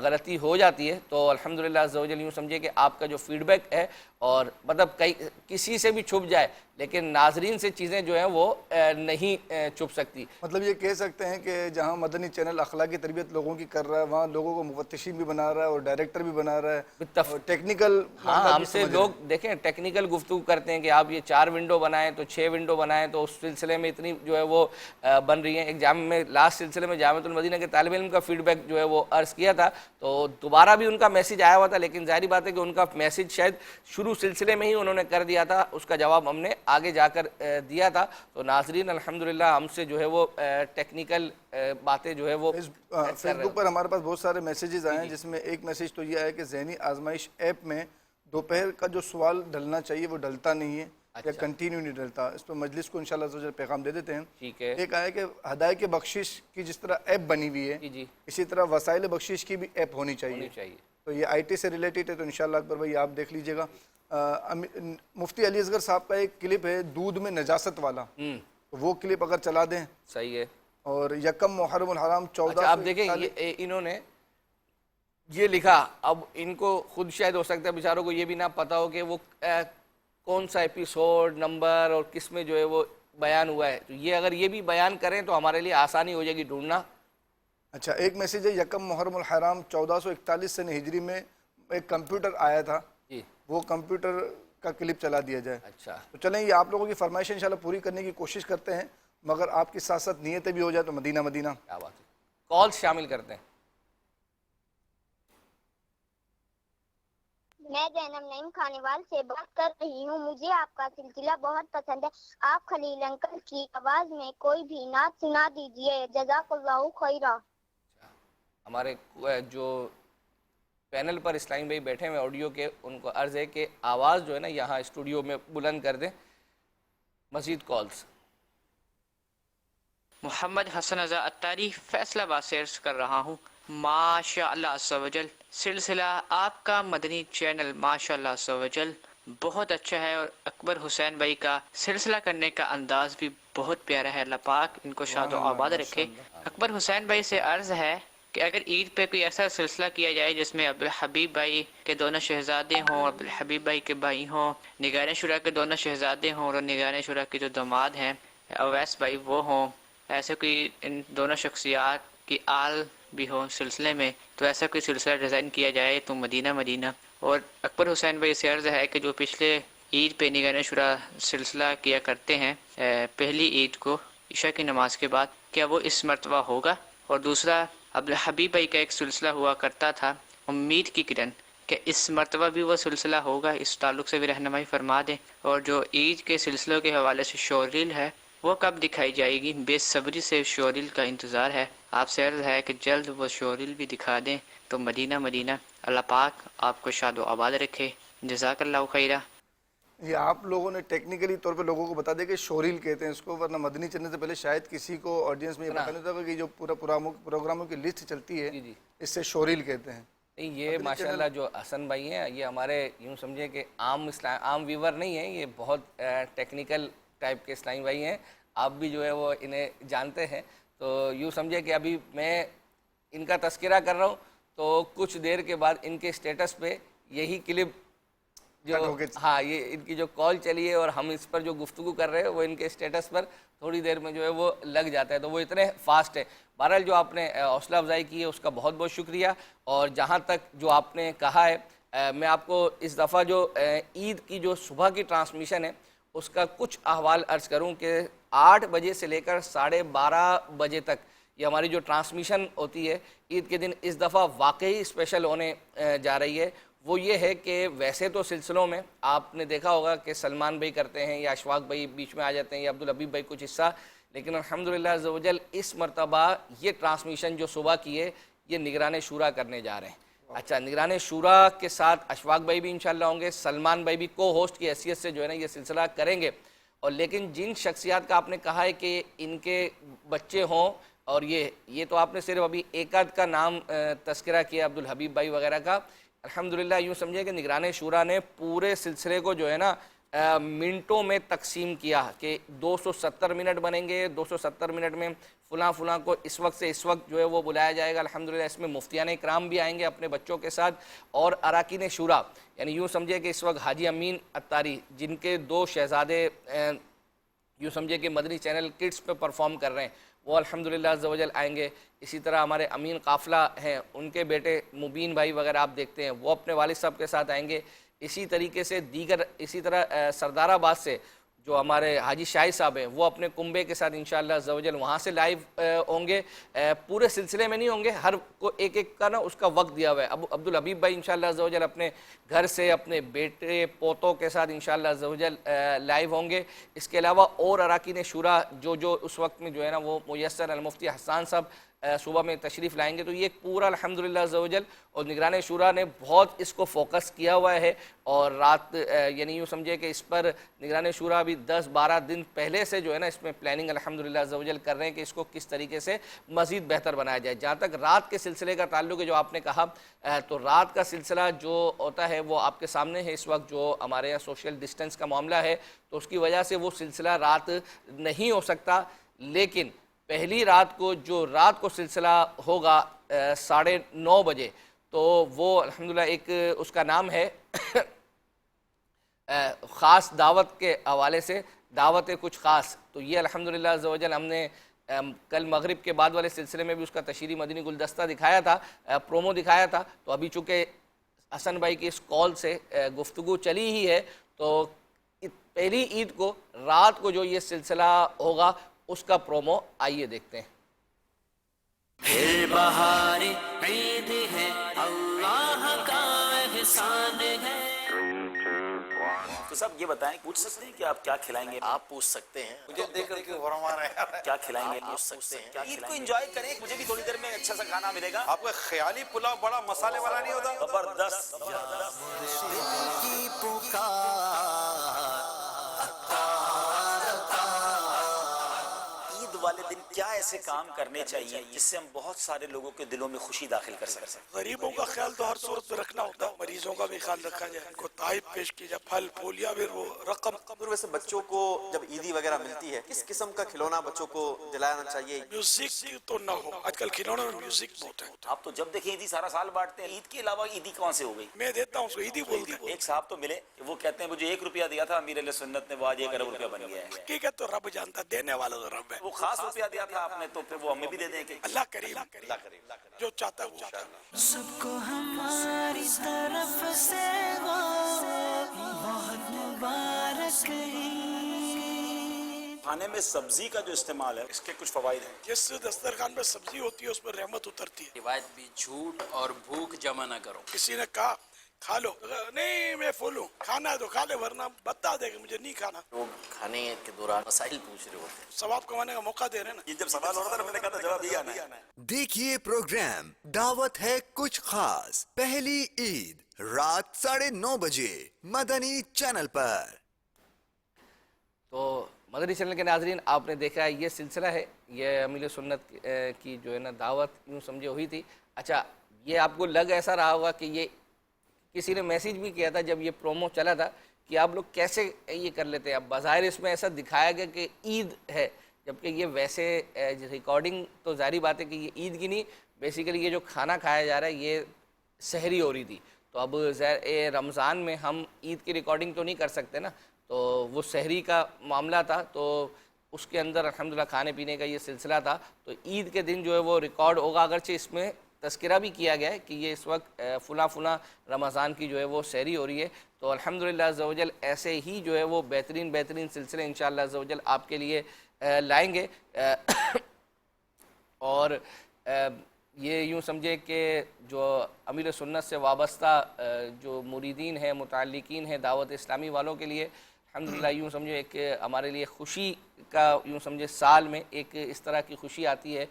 غلطی ہو جاتی ہے. تو الحمدللہ عز و جل یوں سمجھے کہ آپ کا جو فیڈ بیک ہے، اور مطلب کسی سے بھی چھپ جائے لیکن ناظرین سے چیزیں جو ہیں وہ نہیں چھپ سکتی. مطلب یہ کہہ سکتے ہیں کہ جہاں مدنی چینل اخلاقی تربیت لوگوں کی کر رہا ہے، وہاں لوگوں کو مفتشین بھی بنا رہا ہے اور ڈائریکٹر بھی بنا رہا ہے، اور ٹیکنیکل. ہاں، ہم سے لوگ دیکھیں ٹیکنیکل گفتگو کرتے ہیں کہ آپ یہ 4 ونڈو بنائیں تو 6 ونڈو بنائیں، تو اس سلسلے میں اتنی جو ہے وہ بن رہی ہیں. ایک جامع میں لاسٹ سلسلے میں جامعۃ المدینہ کے طالب علم کا فیڈ بیک جو ہے وہ عرض کیا تھا، تو دوبارہ بھی ان کا میسیج آیا ہوا تھا، لیکن ظاہری بات ہے کہ ان کا میسیج شاید شروع سلسلے میں ہی انہوں نے کر دیا تھا، اس کا جواب ہم نے آگے جا کر دیا تھا. تو ناظرین الحمدللہ ہم سے جو ہے وہ ٹیکنیکل باتیں جو ہے وہ فیس بک پر ہمارے پاس بہت سارے میسیجز آئے ہیں، جس میں ایک میسیج تو یہ ہے کہ ذہنی آزمائش ایپ میں دوپہر کا جو سوال ڈلنا چاہیے وہ ڈلتا نہیں ہے، یا کنٹینیو نہیں ڈلتا. اس پر مجلس کو انشاءاللہ عز و جل پیغام دے دیتے ہیں. ٹھیک ہے. ایک آیا کہ ہدایت کے بخشش کی جس طرح ایپ بنی ہوئی ہے، اسی طرح وسائل بخشش کی بھی ایپ ہونی چاہیے. تو یہ آئی ٹی سے ریلیٹڈ ہے، تو انشاءاللہ اکبر بھائی آپ دیکھ لیجئے گا. مفتی علی اصغر صاحب کا ایک کلپ ہے دودھ میں نجاست والا، وہ کلپ اگر چلا دیں، صحیح ہے. اور یکم محرم الحرام 14 اچھا آپ دیکھیں انہوں نے یہ لکھا، اب ان کو خود شاید ہو سکتا ہے بیچاروں کو یہ بھی نہ پتا ہو کہ وہ کون سا ایپیسوڈ نمبر اور کس میں جو ہے وہ بیان ہوا ہے، تو یہ اگر یہ بھی بیان کریں تو ہمارے لیے آسانی ہو جائے گی ڈھونڈنا. اچھا ایک میسیج ہے، یکم محرم الحرام 1441 سن ہجری میں ایک کمپیوٹر آیا تھا، جی وہ کمپیوٹر کا کلپ چلا دیا جائے. اچھا تو چلیں یہ آپ لوگوں کی فرمائشیں انشاءاللہ پوری کرنے کی کوشش کرتے ہیں، مگر آپ کی ساتھ ساتھ نیتیں بھی ہو جائے تو مدینہ مدینہ. کیا بات ہے، کال شامل کرتے ہیں. میں زینب نعیم خانیوال سے بات کر رہی ہوں. مجھے آپ کا سلسلہ بہت پسند ہے. آپ خلیل انکل کی آواز میں کوئی بھی نعت سنا دیجئے. جزاک اللہ خیرہ. ہمارے جو پینل پر اسلام بھائی بیٹھے ہوئے آڈیو کے، ان کو عرض ہے کہ آواز جو ہے نا یہاں اسٹوڈیو میں بلند کر دیں. مزید کالز. محمد حسن رضا اتاری فیصلہ آباد سے عرض کر رہا ہوں. ماشاء اللہ عز و جل سلسلہ آپ کا مدنی چینل ماشاء اللہ عز و جل بہت اچھا ہے، اور اکبر حسین بھائی کا سلسلہ کرنے کا انداز بھی بہت پیارا ہے. اللہ پاک ان کو شاد و آباد رکھے. اکبر حسین بھائی سے عرض ہے کہ اگر عید پہ کوئی ایسا سلسلہ کیا جائے جس میں عبدالحبیب بھائی کے دونوں شہزادے ہوں، عبدالحبیب بھائی کے بھائی ہوں، نگارین شورا کے دونوں شہزادے ہوں، اور نگارین شورا کے جو داماد ہیں اویس بھائی وہ ہوں، ایسے کوئی ان دونوں شخصیات کی آل بھی ہو سلسلے میں، تو ایسا کوئی سلسلہ ڈیزائن کیا جائے تو مدینہ مدینہ. اور اکبر حسین بھائی سے عرض ہے کہ جو پچھلے عید پہ نگارین شورا سلسلہ کیا کرتے ہیں پہلی عید کو عشاء کی نماز کے بعد، کیا وہ اس مرتبہ ہوگا؟ اور دوسرا عبدالحبیب بھائی کا ایک سلسلہ ہوا کرتا تھا امید کی کرن، کہ اس مرتبہ بھی وہ سلسلہ ہوگا؟ اس تعلق سے بھی رہنمائی فرما دیں. اور جو عید کے سلسلوں کے حوالے سے شور ریل ہے وہ کب دکھائی جائے گی؟ بے صبری سے شور ریل کا انتظار ہے. آپ سے عرض ہے کہ جلد وہ شور ریل بھی دکھا دیں تو مدینہ مدینہ. اللہ پاک آپ کو شاد و آباد رکھے. جزاک اللہ خیرہ. یہ آپ لوگوں نے ٹیکنیکلی طور پہ لوگوں کو بتا دیا کہ شوریل کہتے ہیں اس کو، ورنہ مدنی چلنے سے پہلے شاید کسی کو آڈینس میں یہ پتہ نہیں ہوتا کہ جو پورا پروگراموں کی لسٹ چلتی ہے اس سے شوریل کہتے ہیں. نہیں یہ ماشاءاللہ جو حسن بھائی ہیں یہ ہمارے یوں سمجھے کہ عام ویور نہیں ہیں، یہ بہت ٹیکنیکل ٹائپ کے اسلامی بھائی ہیں. آپ بھی جو ہے وہ انہیں جانتے ہیں، تو یوں سمجھے کہ ابھی میں ان کا تذکرہ کر رہا ہوں تو کچھ دیر کے بعد ان کے اسٹیٹس پہ یہی کلپ جو ہاں یہ ان کی جو کال چلی ہے اور ہم اس پر جو گفتگو کر رہے ہیں وہ ان کے اسٹیٹس پر تھوڑی دیر میں جو ہے وہ لگ جاتا ہے، تو وہ اتنے فاسٹ ہے. بہرحال جو آپ نے حوصلہ افزائی کی ہے اس کا بہت بہت شکریہ. اور جہاں تک جو آپ نے کہا ہے میں آپ کو اس دفعہ جو عید کی جو صبح کی ٹرانسمیشن ہے اس کا کچھ احوال عرض کروں کہ 8 بجے سے لے کر 12:30 بجے تک یہ ہماری جو ٹرانسمیشن ہوتی ہے عید کے دن اس دفعہ واقعی اسپیشل ہونے جا رہی ہے. وہ یہ ہے کہ ویسے تو سلسلوں میں آپ نے دیکھا ہوگا کہ سلمان بھائی کرتے ہیں یا اشفاق بھائی بیچ میں آ جاتے ہیں یا عبدالحبیب بھائی کچھ حصہ، لیکن الحمدللہ عز و جل اس مرتبہ یہ ٹرانسمیشن جو صبح کی ہے یہ نگران شورا کرنے جا رہے ہیں. اچھا نگران شورا کے ساتھ اشفاق بھائی بھی انشاءاللہ ہوں گے، سلمان بھائی بھی کو ہوسٹ کی حیثیت سے جو ہے نا یہ سلسلہ کریں گے. اور لیکن جن شخصیات کا آپ نے کہا ہے کہ ان کے بچے ہوں، اور یہ تو آپ نے صرف ابھی ایک آدھ کا نام تذکرہ کیا عبدالحبیب بھائی وغیرہ کا، الحمدللہ یوں سمجھے کہ نگران شورا نے پورے سلسلے کو جو ہے نا منٹوں میں تقسیم کیا کہ 270 منٹ بنیں گے، 270 منٹ میں فلاں کو اس وقت سے اس وقت جو ہے وہ بلایا جائے گا. الحمدللہ اس میں مفتیان اکرام بھی آئیں گے اپنے بچوں کے ساتھ، اور اراکین شورا یعنی یوں سمجھے کہ اس وقت حاجی امین اتاری جن کے 2 شہزادے یوں سمجھے کہ مدنی چینل کڈس پہ پرفارم کر رہے ہیں وہ الحمدللہ عز و جل آئیں گے. اسی طرح ہمارے امین قافلہ ہیں ان کے بیٹے مبین بھائی وغیرہ آپ دیکھتے ہیں وہ اپنے والد صاحب کے ساتھ آئیں گے. اسی طریقے سے اسی طرح سردار آباد سے جو ہمارے حاجی شاہی صاحب ہیں وہ اپنے کنبے کے ساتھ انشاءاللہ عز و جل وہاں سے لائیو ہوں گے. پورے سلسلے میں نہیں ہوں گے، ہر کو ایک کا نا اس کا وقت دیا ہوا ہے. عبدالحبیب بھائی انشاءاللہ عز و جل اپنے گھر سے اپنے بیٹے پوتوں کے ساتھ انشاءاللہ عز و جل لائیو ہوں گے. اس کے علاوہ اور اراکین شورا جو اس وقت میں جو ہے نا وہ میسر المفتی حسان صاحب صبح میں تشریف لائیں گے. تو یہ ایک پورا الحمدللہ عز و جل اور نگران شورا نے بہت اس کو فوکس کیا ہوا ہے, اور رات یعنی یوں سمجھے کہ اس پر نگران شورا بھی 10-12 دن پہلے سے جو ہے نا اس میں پلاننگ الحمدللہ عز و جل کر رہے ہیں کہ اس کو کس طریقے سے مزید بہتر بنایا جائے. جہاں تک رات کے سلسلے کا تعلق ہے جو آپ نے کہا, تو رات کا سلسلہ جو ہوتا ہے وہ آپ کے سامنے ہے اس وقت, جو ہمارے یہاں سوشل ڈسٹنس کا معاملہ ہے تو اس کی وجہ سے وہ سلسلہ رات نہیں ہو سکتا. لیکن پہلی رات کو جو رات کو سلسلہ ہوگا 9:30 بجے, تو وہ الحمدللہ ایک اس کا نام ہے خاص دعوت کے حوالے سے دعوت کچھ خاص. تو یہ الحمدللہ عز و جل ہم نے کل مغرب کے بعد والے سلسلے میں بھی اس کا تشہیری مدنی گلدستہ دکھایا تھا, پرومو دکھایا تھا. تو ابھی چونکہ حسن بھائی کی اس کال سے گفتگو چلی ہی ہے, تو پہلی عید کو رات کو جو یہ سلسلہ ہوگا اس کا پرومو آئیے دیکھتے ہیں. پھر بہار عید ہے, اللہ کا احسان ہے. تو صاحب یہ بتائیں, پوچھ سکتے ہیں کہ آپ کیا کھلائیں گے؟ آپ پوچھ سکتے ہیں, مجھے دیکھ کر کے فرما رہے ہیں کیا کھلائیں گے, پوچھ سکتے ہیں. عید کو انجوائے کریں, مجھے بھی تھوڑی دیر میں اچھا سا کھانا ملے گا. آپ کا خیالی پلاؤ بڑا مسالے والا نہیں ہوتا؟ زبردست. کی پکار عید والے دن کیا ایسے کام کرنے چاہیے جس سے ہم بہت سارے لوگوں کے دلوں میں خوشی داخل کر سکیں؟ غریبوں کا خیال تو ہر صورت میں رکھنا ہوتا ہے, مریضوں کا بھی خیال رکھا جائے, ان کو تحائف پیش کی جائے, پھل پھول یا پھر وہ رقم. ویسے بچوں کو جب عیدی وغیرہ ملتی ہے کس قسم کا کھلونا بچوں کو دلانا چاہیے؟ میوزک تو نہ ہو, آج کل کھلونوں میں میوزک بہت ہے. آپ تو جب دیکھیں عیدی سارا سال بانٹتے ہیں, عید کے علاوہ عیدی کہاں سے ہو گئی؟ میں دیتا ہوں اس کو عیدی بولتے ہیں. ایک صاحب تو ملے, وہ کہتے ہیں مجھے 1 روپیہ دیا تھا امیر علیہ سنت نے, وہ آج 1 ارب روپیہ بن گیا ہے. حقیقت تو رب جانتا, دینے والا تو رب ہے. وہ خاص روپیہ دیا تھا آپ نے, تو پھر وہ ہمیں بھی دے دیں کہ اللہ کریم جو چاہتا ہے وہ ہوتا ہے. سب کو ہماری طرف سے وہ بہت مبارک عید. کھانے میں سبزی کا جو استعمال ہے اس کے کچھ فوائد ہیں. جس دسترخوان پہ سبزی ہوتی ہے اس پر رحمت اترتی ہے. روایت بھی جھوٹ اور بھوک جمع نہ کرو. کسی نے کہا کھا لو, نہیں میں فل ہوں, کھانا ہے تو کھا لے ورنہ بتا دے کہ مجھے نہیں کھانا. لوگ کھانے کے دوران مسائل پوچھ رہے ہوتے ہیں, ثواب کمانے کا موقع دے رہے ہیں نا. یہ جب سوال ہو رہا تھا میں نے کہا تھا جواب یہ آنا ہے. دیکھیے پروگرام دعوت ہے کچھ خاص, پہلی عید رات 9:30 بجے مدنی چینل پر. تو مدنی چینل کے ناظرین, آپ نے دیکھا ہے یہ سلسلہ ہے, یہ امیر سنت کی جو ہے نا دعوت یوں سمجھے ہوئی تھی. اچھا, یہ آپ کو لگ ایسا رہا ہوگا کہ یہ کسی نے میسیج بھی کیا تھا جب یہ پرومو چلا تھا کہ آپ لوگ کیسے یہ کر لیتے ہیں. اب بظاہر اس میں ایسا دکھایا گیا کہ عید ہے, جبکہ یہ ویسے ریکارڈنگ تو ظاہری بات ہے کہ یہ عید کی نہیں, بیسیکلی یہ جو کھانا کھایا جا رہا ہے یہ سحری ہو رہی تھی. تو اب رمضان میں ہم عید کی ریکارڈنگ تو نہیں کر سکتے نا, تو وہ سحری کا معاملہ تھا, تو اس کے اندر الحمدللہ کھانے پینے کا یہ سلسلہ تھا. تو عید کے دن جو ہے وہ ریکارڈ ہوگا, اگرچہ اس میں تذکرہ بھی کیا گیا ہے کہ یہ اس وقت فلاں رمضان کی جو ہے وہ سحری ہو رہی ہے. تو الحمدللہ عز و جل ایسے ہی جو ہے وہ بہترین سلسلے انشاءاللہ عز و جل آپ کے لیے لائیں گے. اور یہ یوں سمجھے کہ جو امیر سنت سے وابستہ جو مریدین ہیں, متعلقین ہیں دعوت اسلامی والوں کے لیے الحمدللہ یوں سمجھے ایک ہمارے لیے خوشی کا یوں سمجھے سال میں ایک اس طرح کی خوشی آتی ہے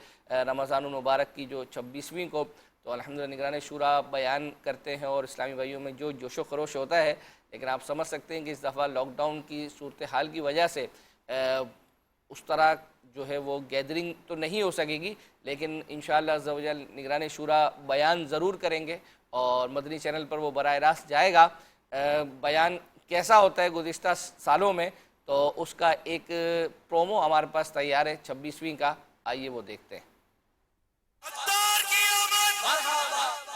رمضان المبارک کی جو 26ویں کو. تو الحمدللہ نگران شورا بیان کرتے ہیں اور اسلامی بھائیوں میں جو جوش و خروش ہوتا ہے, لیکن آپ سمجھ سکتے ہیں کہ اس دفعہ لاک ڈاؤن کی صورتحال کی وجہ سے اس طرح جو ہے وہ گیدرنگ تو نہیں ہو سکے گی, لیکن انشاءاللہ عز و جل نگران شورا بیان ضرور کریں گے اور مدنی چینل پر وہ براہ راست جائے گا. بیان کیسا ہوتا ہے گزشتہ سالوں میں, تو اس کا ایک پرومو ہمارے پاس تیار ہے 26ویں کا, آئیے وہ دیکھتے ہیں.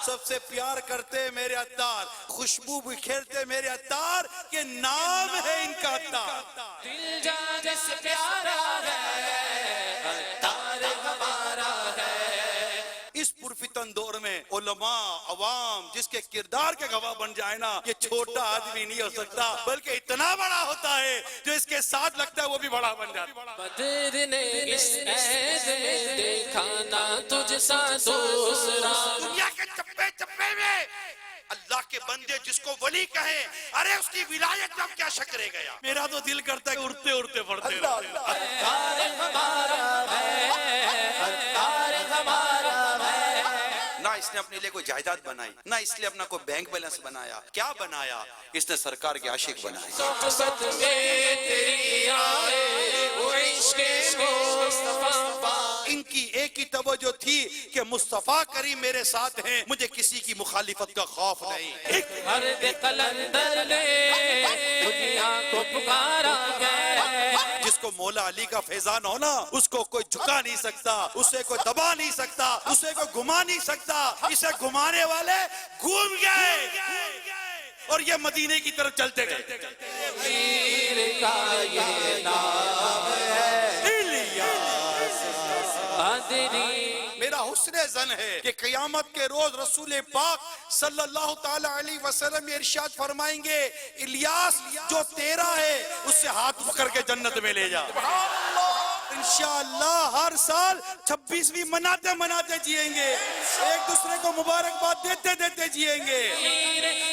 سب سے پیار کرتے میرے عطار, خوشبو بکھیرتے میرے عطار, کہ نام ہے ان کا عطار. دل جان سے پیارا ہے, عطار ہمارا ہے. اس پرفتن دور میں علماء عوام جس کے کردار کے گواہ بن جائے نا, یہ چھوٹا آدمی نہیں ہو سکتا بلکہ اتنا بڑا ہوتا ہے جو اس کے ساتھ لگتا ہے وہ بھی بڑا بن جاتا ہے. بدر نے اس عید میں دیکھا نہ تجھ سا دوسرا. دنیا کے چپے چپے میں اللہ کے بندے جس کو ولی کہیں, ارے اس کی ولایت میں اب کیا شک رہ گیا. میرا تو دل کرتا ہے اڑتے اڑتے پڑھتے رہتے. عطار ہمارا ہے, عطار ہمارا اپنے لیے کوئی جائیداد بنائی، نہ اس لیے اپنا کوئی بینک بیلنس بنایا. کیا بنایا؟ اس نے سرکار کے عاشق بنائے. صحبت میں تیری آئے وہ عشق مصطفیٰ. ان کی ایک ہی توجہ تھی کہ مصطفیٰ کریم میرے ساتھ ہیں، مجھے کسی کی مخالفت کا خوف نہیں. مرد قلندر نے دنیا کو پکارا ہے. جس کو مولا علی کا فیضان ہونا، اس کو کوئی جھکا نہیں سکتا، اسے کوئی دبا نہیں سکتا، اسے کوئی گھما نہیں سکتا. اسے گھمانے والے گھوم گئے اور یہ مدینے کی طرف چلتے گئے. پیر کا یہ نام ہے الیاس قادری. میرا حسن زن ہے کہ قیامت کے روز رسول پاک صلی اللہ تعالی علیہ وسلم ارشاد فرمائیں گے، الیاس جو تیرا ہے اس سے ہاتھ پکڑ کے جنت میں لے جا. انشاءاللہ ہر سال 26ویں مناتے جئیں گے، ایک دوسرے کو مبارکباد دیتے جئیں گے.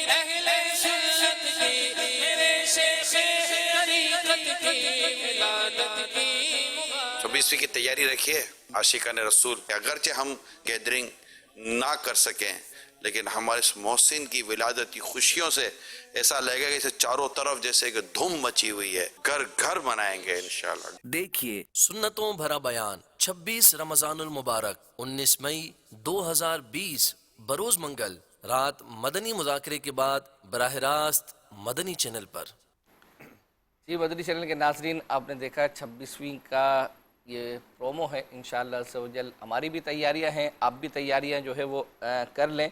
اہل سنت کی میرے شیخ طریقت کی ولادت کی 26ویں کی تیاری رکھیے عاشقان رسول. اگرچہ ہم گیدرنگ نہ کر سکیں لیکن ہمارے اس محسن کی ولادت کی خوشیوں سے ایسا لگے گا کہ اسے چاروں طرف جیسے کہ دھوم مچی ہوئی ہے. گھر گھر منائیں گے انشاءاللہ. دیکھیے سنتوں بھرا بیان 26 رمضان المبارک 19 مئی 2020 بروز منگل رات مدنی مذاکرے کے بعد براہ راست مدنی چینل پر. جی مدنی چینل کے ناظرین، آپ نے دیکھا 26ویں کا یہ پرومو ہے. انشاءاللہ عز و جل ہماری بھی تیاریاں ہیں، آپ بھی تیاریاں جو ہے وہ کر لیں.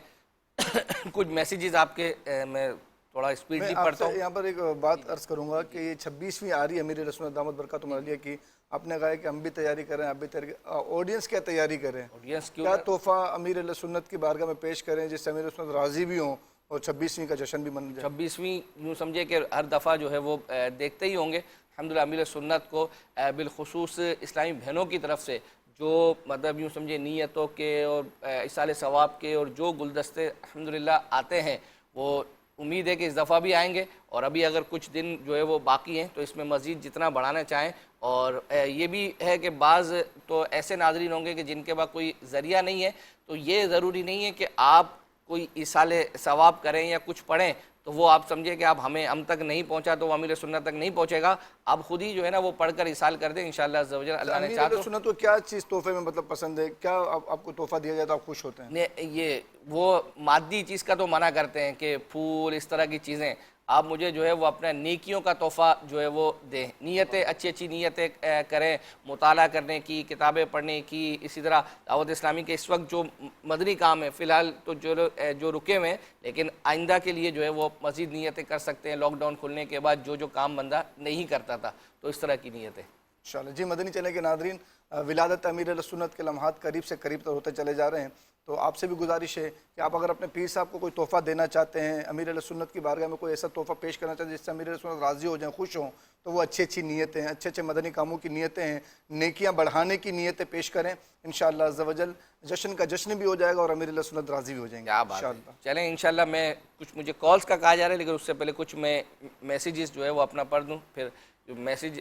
کچھ میسیجز آپ کے میں تھوڑا اسپیڈلی پڑھتا ہوں. یہاں پر ایک بات عرض کروں گا کہ یہ 26ویں آ رہی ہے امیر رسول دامت برکاتہ علیہ کی. آپ نے کہا ہے کہ ہم بھی تیاری کریں، آپ بھی تیاری کریں. آڈینس کیا تیاری کریں؟ کیا تحفہ امیر علیہ سنت کی بارگاہ میں پیش کریں جس سے امیر علیہ سنت راضی بھی ہوں اور 26ویں کا جشن بھی من جائے؟ 26ویں یوں سمجھے کہ ہر دفعہ جو ہے وہ دیکھتے ہی ہوں گے. الحمدللہ امیر سنت کو بالخصوص اسلامی بہنوں کی طرف سے جو مطلب یوں سمجھے نیتوں کے اور اصال ثواب کے اور جو گلدستے الحمدللہ آتے ہیں، وہ امید ہے کہ اس دفعہ بھی آئیں گے. اور ابھی اگر کچھ دن جو ہے وہ باقی ہیں تو اس میں مزید جتنا بڑھانا چاہیں. اور یہ بھی ہے کہ بعض تو ایسے ناظرین ہوں گے کہ جن کے پاس کوئی ذریعہ نہیں ہے، تو یہ ضروری نہیں ہے کہ آپ کوئی اصال ثواب کریں یا کچھ پڑھیں تو وہ آپ سمجھے کہ آپ ہم تک نہیں پہنچا تو وہ امیر سنت تک نہیں پہنچے گا. آپ خود ہی جو ہے نا وہ پڑھ کر اصال کر دیں انشاءاللہ عز و جل. اللہ نے چاہا تو امیر سنت کو کیا چیز تحفے میں مطلب پسند ہے؟ کیا آپ کو تحفہ دیا جائے تو آپ خوش ہوتے ہیں؟ یہ وہ مادی چیز کا تو منع کرتے ہیں کہ پھول اس طرح کی چیزیں. آپ مجھے جو ہے وہ اپنا نیکیوں کا تحفہ جو ہے وہ دیں. نیتیں اچھی نیتیں کریں، مطالعہ کرنے کی، کتابیں پڑھنے کی. اسی طرح دعوت اسلامی کے اس وقت جو مدنی کام ہے فی الحال تو جو رکے ہوئے ہیں، لیکن آئندہ کے لیے جو ہے وہ مزید نیتیں کر سکتے ہیں. لاک ڈاؤن کھلنے کے بعد جو کام بندہ نہیں کرتا تھا تو اس طرح کی نیتیں انشاءاللہ. جی مدنی چینل کے ناظرین، ولادت امیر علیہ سنت کے لمحات قریب سے قریب تر ہوتے چلے جا رہے ہیں. تو آپ سے بھی گزارش ہے کہ آپ اگر اپنے پیر صاحب کو کوئی تحفہ دینا چاہتے ہیں، امیر علیہ سنت کی بارگاہ میں کوئی ایسا تحفہ پیش کرنا چاہتے ہیں جس سے امیر علیہ سنت راضی ہو جائیں، خوش ہوں، تو وہ اچھی نیتیں ہیں، اچھے مدنی کاموں کی نیتیں ہیں، نیکیاں بڑھانے کی نیتیں پیش کریں. انشاءاللہ عز و جل جشن کا جشن بھی ہو جائے گا اور امیر علیہ سنت راضی بھی ہو جائیں گے انشاءاللہ. چلیں انشاءاللہ. میں کچھ مجھے کالز کا کہا جا رہا ہے لیکن اس سے پہلے کچھ میں میسیجز جو ہے وہ اپنا پڑھ دوں. پھر میسیج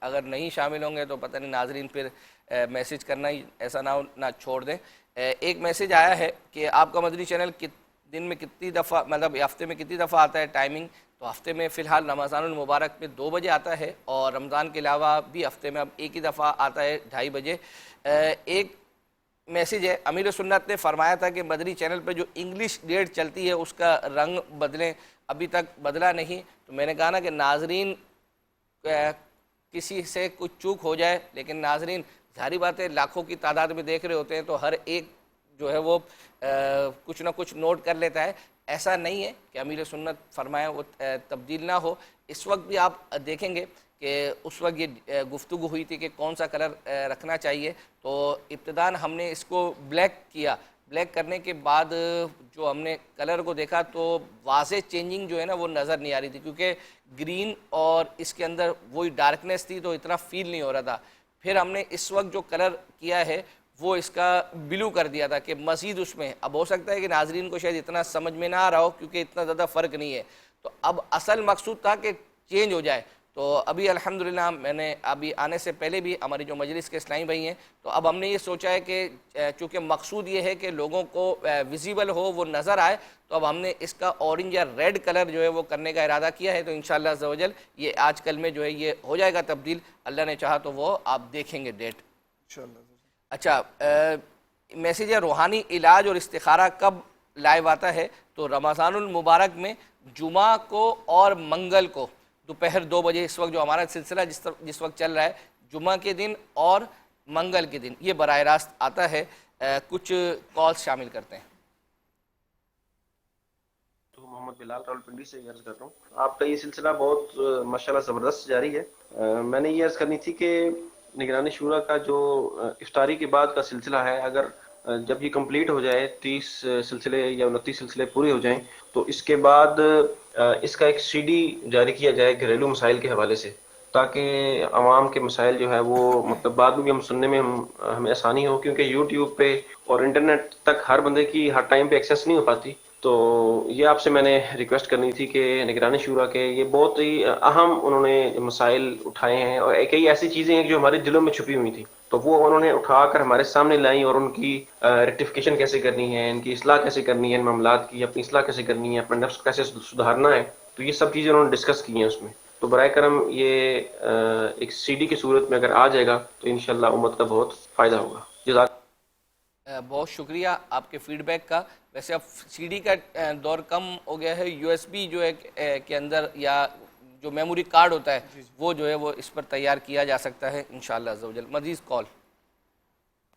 اگر نہیں شامل ہوں گے تو پتہ نہیں ناظرین پھر میسیج کرنا ہی ایسا نہ چھوڑ دیں. ایک میسیج آیا ہے کہ آپ کا مدنی چینل دن میں کتنی دفعہ مطلب ہفتے میں کتنی دفعہ آتا ہے ٹائمنگ؟ تو ہفتے میں فی الحال رمضان المبارک میں 2 بجے آتا ہے اور رمضان کے علاوہ بھی ہفتے میں اب ایک ہی دفعہ آتا ہے 2:30 بجے. ایک میسیج ہے، امیر سنت نے فرمایا تھا کہ مدنی چینل پہ جو انگلش ڈیٹ چلتی ہے اس کا رنگ بدلیں، ابھی تک بدلا نہیں. تو میں نے کہا نا کہ ناظرین کسی سے کچھ چوک ہو جائے، لیکن ناظرین ظاہری بات ہے لاکھوں کی تعداد میں دیکھ رہے ہوتے ہیں تو ہر ایک جو ہے وہ کچھ نہ کچھ نوٹ کر لیتا ہے. ایسا نہیں ہے کہ امیر سنت فرمایا وہ تبدیل نہ ہو. اس وقت بھی آپ دیکھیں گے کہ اس وقت یہ گفتگو ہوئی تھی کہ کون سا کلر رکھنا چاہیے. تو ابتداً ہم نے اس کو بلیک کیا. بلیک کرنے کے بعد جو ہم نے کلر کو دیکھا تو واضح چینجنگ جو ہے نا وہ نظر نہیں آ رہی تھی، کیونکہ گرین اور اس کے اندر وہی ڈارکنیس تھی تو اتنا فیل نہیں ہو رہا تھا. پھر ہم نے اس وقت جو کلر کیا ہے وہ اس کا بلو کر دیا تھا کہ مزید اس میں اب ہو سکتا ہے کہ ناظرین کو شاید اتنا سمجھ میں نہ آ رہا ہو کیونکہ اتنا زیادہ فرق نہیں ہے. تو اب اصل مقصود تھا کہ چینج ہو جائے تو ابھی الحمدللہ میں نے ابھی آنے سے پہلے بھی ہماری جو مجلس کے اسلامی بھائی ہیں تو اب ہم نے یہ سوچا ہے کہ چونکہ مقصود یہ ہے کہ لوگوں کو ویزیبل ہو، وہ نظر آئے، تو اب ہم نے اس کا اورنج یا ریڈ کلر جو ہے وہ کرنے کا ارادہ کیا ہے. تو انشاءاللہ عز و جل یہ آج کل میں جو ہے یہ ہو جائے گا تبدیل، اللہ نے چاہا تو وہ آپ دیکھیں گے ڈیٹ. اچھا، میسیج ہے روحانی علاج اور استخارہ کب لائیو آتا ہے؟ تو رمضان المبارک میں جمعہ کو اور منگل کو دوپہر 2 بجے اس وقت جو ہمارا سلسلہ جس وقت چل رہا ہے، جمعہ کے دن اور منگل کے دن یہ براہ راست آتا ہے. کچھ کالز شامل کرتے ہیں. تو محمد بلال راولپنڈی سے عرض کر رہا ہوں، آپ کا یہ سلسلہ بہت ماشاءاللہ زبردست جاری ہے. میں نے یہ عرض کرنی تھی کہ نگرانی شورا کا جو افطاری کے بعد کا سلسلہ ہے، اگر جب یہ کمپلیٹ ہو جائے 30 سلسلے یا 29 سلسلے پورے ہو جائیں تو اس کے بعد اس کا ایک سی ڈی جاری کیا جائے گھریلو مسائل کے حوالے سے، تاکہ عوام کے مسائل جو ہے وہ مطلب بعد میں بھی ہم سننے میں ہمیں آسانی ہو، کیونکہ یوٹیوب پہ اور انٹرنیٹ تک ہر بندے کی ہر ٹائم پہ ایکسیس نہیں ہو پاتی. تو یہ آپ سے میں نے ریکویسٹ کرنی تھی کہ نگرانی شورا کے یہ بہت ہی اہم انہوں نے مسائل اٹھائے ہیں، اور کئی ایسی چیزیں ہیں جو ہمارے دلوں میں چھپی ہوئی تھی، تو وہ انہوں نے اٹھا کر ہمارے سامنے لائیں، اور ان کی ریکٹیفیکیشن کیسے کرنی ہے، ان کی اصلاح کیسے کرنی ہے، ان معاملات کی اپنی اصلاح کیسے کرنی ہے، اپنا نفس کیسے سدھارنا ہے، تو یہ سب چیزیں انہوں نے ڈسکس کی ہیں اس میں. تو برائے کرم یہ ایک سی ڈی کی صورت میں اگر آ جائے گا تو انشاءاللہ امت کا بہت فائدہ ہوگا. جزاک. بہت شکریہ آپ کے فیڈ بیک کا. ویسے اب سی ڈی کا دور کم ہو گیا ہے، یو ایس بی جو ہے کے اندر یا جو میموری کارڈ ہوتا ہے وہ جو ہے وہ اس پر تیار کیا جا سکتا ہے انشاءاللہ عز و جل. مزید کال.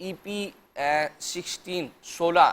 EP 16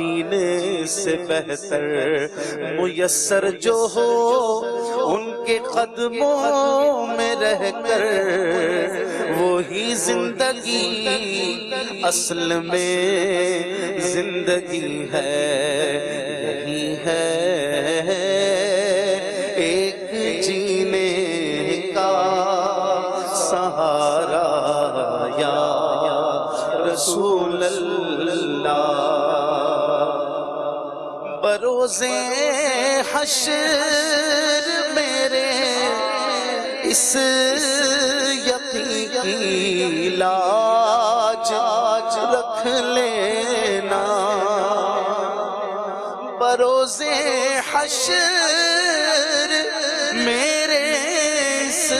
جینے سے بہتر میسر جو ہو ان کے قدموں میں رہ کر، وہی زندگی اصل میں زندگی ہے، یہی ہے ایک جینے کا سہارا یا رسول اللہ۔ بروز حشر میرے اس یقین کی لاج رکھ لینا، بروز حشر میرے اس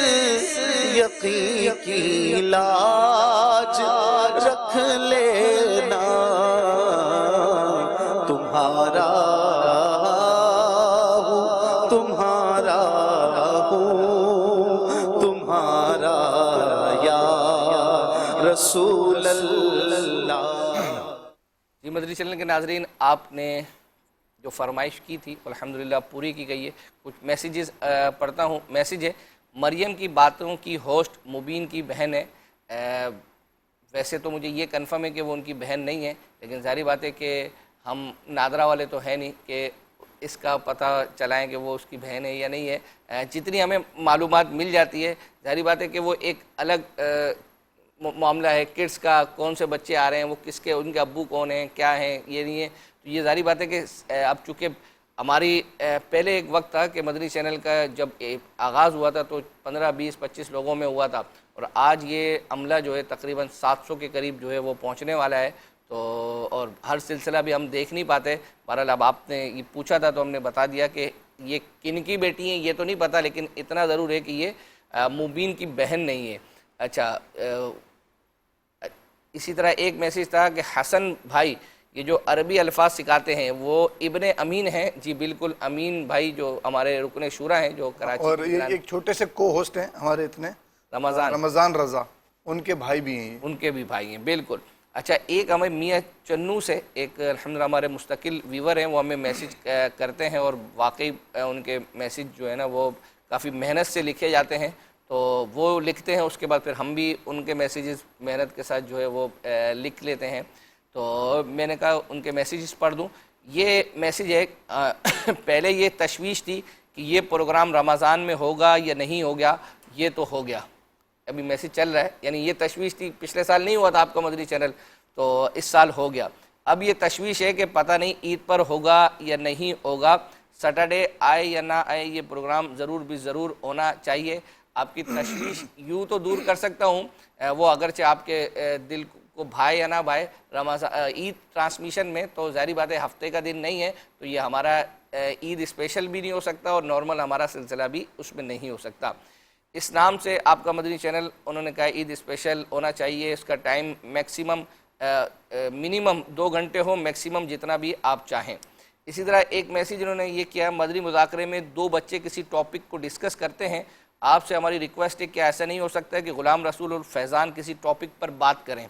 یقین کی لاج رکھ لینا، تمہارا ہوں تمہارا ہوں تمہارا یا رسول اللہ۔ جی مدنی چینل کے ناظرین، آپ نے جو فرمائش کی تھی الحمدللہ پوری کی گئی ہے۔ کچھ میسیجز پڑھتا ہوں۔ میسیج ہے، مریم کی باتوں کی ہوسٹ مبین کی بہن ہے۔ ویسے تو مجھے یہ کنفرم ہے کہ وہ ان کی بہن نہیں ہے، لیکن ظاہری بات ہے کہ ہم نادرا والے تو ہے نہیں کہ اس کا پتہ چلائیں کہ وہ اس کی بہن ہے یا نہیں ہے۔ جتنی ہمیں معلومات مل جاتی ہے، ظاہری بات ہے کہ وہ ایک الگ معاملہ ہے، کڈس کا، کون سے بچے آ رہے ہیں، وہ کس کے، ان کے ابو کون ہیں، کیا ہیں، یہ نہیں ہے۔ تو یہ ظاہری بات ہے کہ اب چونکہ ہماری پہلے ایک وقت تھا کہ مدنی چینل کا جب آغاز ہوا تھا تو 15 20 25 لوگوں میں ہوا تھا، اور آج یہ عملہ جو ہے تقریباً 700 کے قریب جو ہے وہ پہنچنے والا ہے۔ تو اور ہر سلسلہ بھی ہم دیکھ نہیں پاتے۔ بہرحال اب آپ نے یہ پوچھا تھا تو ہم نے بتا دیا کہ یہ کن کی بیٹی ہیں یہ تو نہیں پتہ، لیکن اتنا ضرور ہے کہ یہ مبین کی بہن نہیں ہے۔ اچھا، اسی طرح ایک میسیج تھا کہ حسن بھائی یہ جو عربی الفاظ سکھاتے ہیں وہ ابن امین ہیں۔ جی بالکل، امین بھائی جو ہمارے رکن شورا ہیں جو کراچی، اور یہ ایک چھوٹے سے کو ہوسٹ ہیں ہمارے اتنے، رمضان رضا، ان کے بھائی بھی ہیں، ان کے بھی بھائی ہیں بالکل۔ اچھا، ایک ہمیں میاں چنو سے ایک الحمدللہ ہمارے مستقل ویور ہیں، وہ ہمیں میسیج کرتے ہیں اور واقعی ان کے میسیج جو ہے نا وہ کافی محنت سے لکھے جاتے ہیں، تو وہ لکھتے ہیں، اس کے بعد پھر ہم بھی ان کے میسیجز محنت کے ساتھ جو ہے وہ لکھ لیتے ہیں۔ تو میں نے کہا ان کے میسیجز پڑھ دوں۔ یہ میسیج ہے، پہلے یہ تشویش تھی کہ یہ پروگرام رمضان میں ہوگا یا نہیں ہوگا، یہ تو ہو گیا، ابھی میسیج چل رہا ہے، یعنی یہ تشویش تھی، پچھلے سال نہیں ہوا تھا آپ کا مدنی چینل، تو اس سال ہو گیا۔ اب یہ تشویش ہے کہ پتہ نہیں عید پر ہوگا یا نہیں ہوگا، سیٹرڈے آئے یا نہ آئے، یہ پروگرام ضرور بھی ضرور ہونا چاہیے۔ آپ کی تشویش یوں تو دور کر سکتا ہوں، وہ اگرچہ آپ کے دل کو بھائے یا نہ بھائے، عید ٹرانسمیشن میں تو ظاہری بات ہے ہفتے کا دن نہیں ہے، تو یہ ہمارا عید اسپیشل بھی نہیں ہو سکتا اور نارمل ہمارا سلسلہ بھی اس میں نہیں ہو سکتا۔ اس نام سے آپ کا مدنی چینل انہوں نے کہا عید اسپیشل ہونا چاہیے، اس کا ٹائم میکسیمم منیمم 2 گھنٹے ہو، میکسیمم جتنا بھی آپ چاہیں۔ اسی طرح ایک میسیج انہوں نے یہ کیا، مدنی مذاکرے میں 2 بچے کسی ٹاپک کو ڈسکس کرتے ہیں، آپ سے ہماری ریکویسٹ ہے کہ ایسا نہیں ہو سکتا ہے کہ غلام رسول اور فیضان کسی ٹاپک پر بات کریں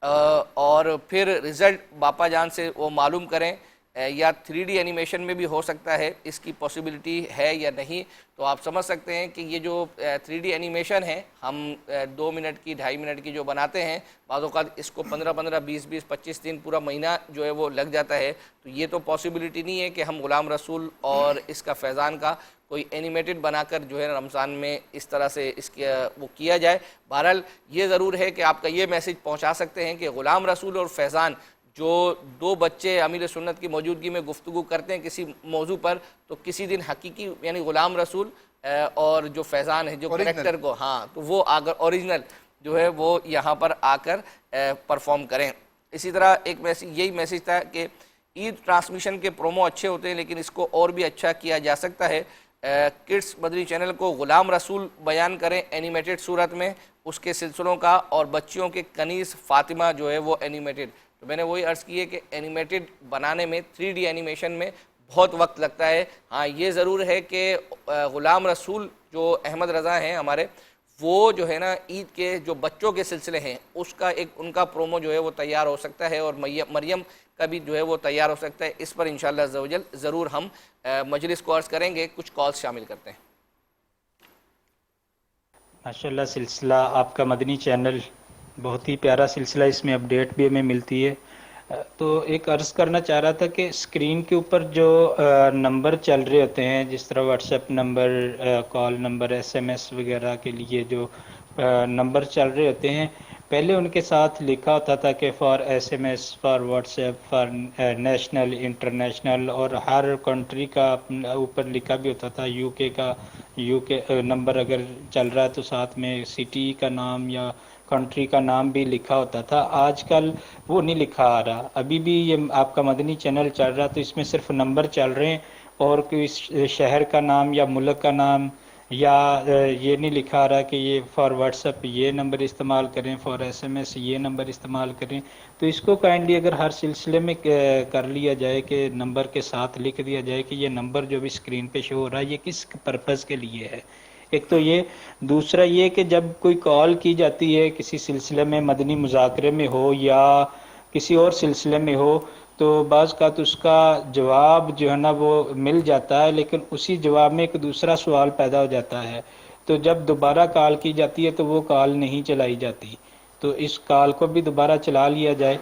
اور پھر رزلٹ باپا جان سے وہ معلوم کریں، یا 3D اینیمیشن میں بھی ہو سکتا ہے، اس کی پاسبلٹی ہے یا نہیں۔ تو آپ سمجھ سکتے ہیں کہ یہ جو 3D اینیمیشن ہے، ہم 2 منٹ کی 2.5 منٹ کی جو بناتے ہیں، بعض اوقات اس کو 15 20 25 دن پورا مہینہ جو ہے وہ لگ جاتا ہے، تو یہ تو پاسبلٹی نہیں ہے کہ ہم غلام رسول اور اس کا فیضان کا کوئی اینیمیٹڈ بنا کر جو ہے رمضان میں اس طرح سے اس کے وہ کیا جائے۔ بہرحال یہ ضرور ہے کہ آپ کا یہ میسیج پہنچا سکتے ہیں کہ غلام رسول اور فیضان جو 2 بچے امیر سنت کی موجودگی میں گفتگو کرتے ہیں کسی موضوع پر، تو کسی دن حقیقی یعنی غلام رسول اور جو فیضان ہے جو کریکٹر کو، ہاں، تو وہ اگر اوریجنل جو ہے وہ یہاں پر آ کر پرفارم کریں۔ اسی طرح ایک میسیج، یہی میسیج تھا کہ عید ٹرانسمیشن کے پرومو اچھے ہوتے ہیں لیکن اس کو اور بھی اچھا کیا جا سکتا ہے۔ کڈس مدنی چینل کو غلام رسول بیان کریں اینیمیٹڈ صورت میں اس کے سلسلوں کا، اور بچیوں کے کنیز فاطمہ جو ہے وہ اینیمیٹڈ۔ تو میں نے وہی عرض کی ہے کہ اینیمیٹڈ بنانے میں 3D اینیمیشن میں بہت وقت لگتا ہے۔ ہاں یہ ضرور ہے کہ غلام رسول جو احمد رضا ہیں ہمارے، وہ جو ہے نا عید کے جو بچوں کے سلسلے ہیں اس کا ایک ان کا پرومو جو ہے وہ تیار ہو سکتا ہے، اور مریم کا بھی جو ہے وہ تیار ہو سکتا ہے. اس پر انشاءاللہ عز و جل ضرور ہم مجلس کو عرض کریں گے. کچھ کالز شامل کرتے ہیں. ماشاءاللہ سلسلہ آپ کا مدنی چینل بہت ہی پیارا سلسلہ، اس میں اپڈیٹ بھی ہمیں ملتی ہے. تو ایک عرض کرنا چاہ رہا تھا کہ اسکرین کے اوپر جو نمبر چل رہے ہوتے ہیں، جس طرح WhatsApp number, call number, S M S وغیرہ کے لیے جو نمبر چل رہے ہوتے ہیں، پہلے ان کے ساتھ لکھا ہوتا تھا کہ for S M S, for WhatsApp, for national, international, اور ہر کنٹری کا اوپر لکھا بھی ہوتا تھا. یو کے نمبر اگر چل رہا ہے تو ساتھ میں سٹی کا نام یا کنٹری کا نام بھی لکھا ہوتا تھا. آج کل وہ نہیں لکھا آ رہا. ابھی بھی یہ آپ کا مدنی چینل چل رہا تو اس میں صرف نمبر چل رہے ہیں، اور کوئی شہر کا نام یا ملک کا نام یا یہ نہیں لکھا آ رہا کہ یہ فار واٹس ایپ یہ نمبر استعمال کریں، فار ایس ایم ایس یہ نمبر استعمال کریں. تو اس کو کائنڈلی اگر ہر سلسلے میں کر لیا جائے کہ نمبر کے ساتھ لکھ دیا جائے کہ یہ نمبر جو بھی اسکرین پہ شو ہو رہا ہے یہ کس پرپز کے لیے ہے. ایک تو یہ، دوسرا یہ کہ جب کوئی کال کی جاتی ہے کسی سلسلے میں، مدنی مذاکرے میں ہو یا کسی اور سلسلے میں ہو، تو بعض کا تو اس کا جواب جو ہے نا وہ مل جاتا ہے، لیکن اسی جواب میں ایک دوسرا سوال پیدا ہو جاتا ہے. تو جب دوبارہ کال کی جاتی ہے تو وہ کال نہیں چلائی جاتی. تو اس کال کو بھی دوبارہ چلا لیا جائے.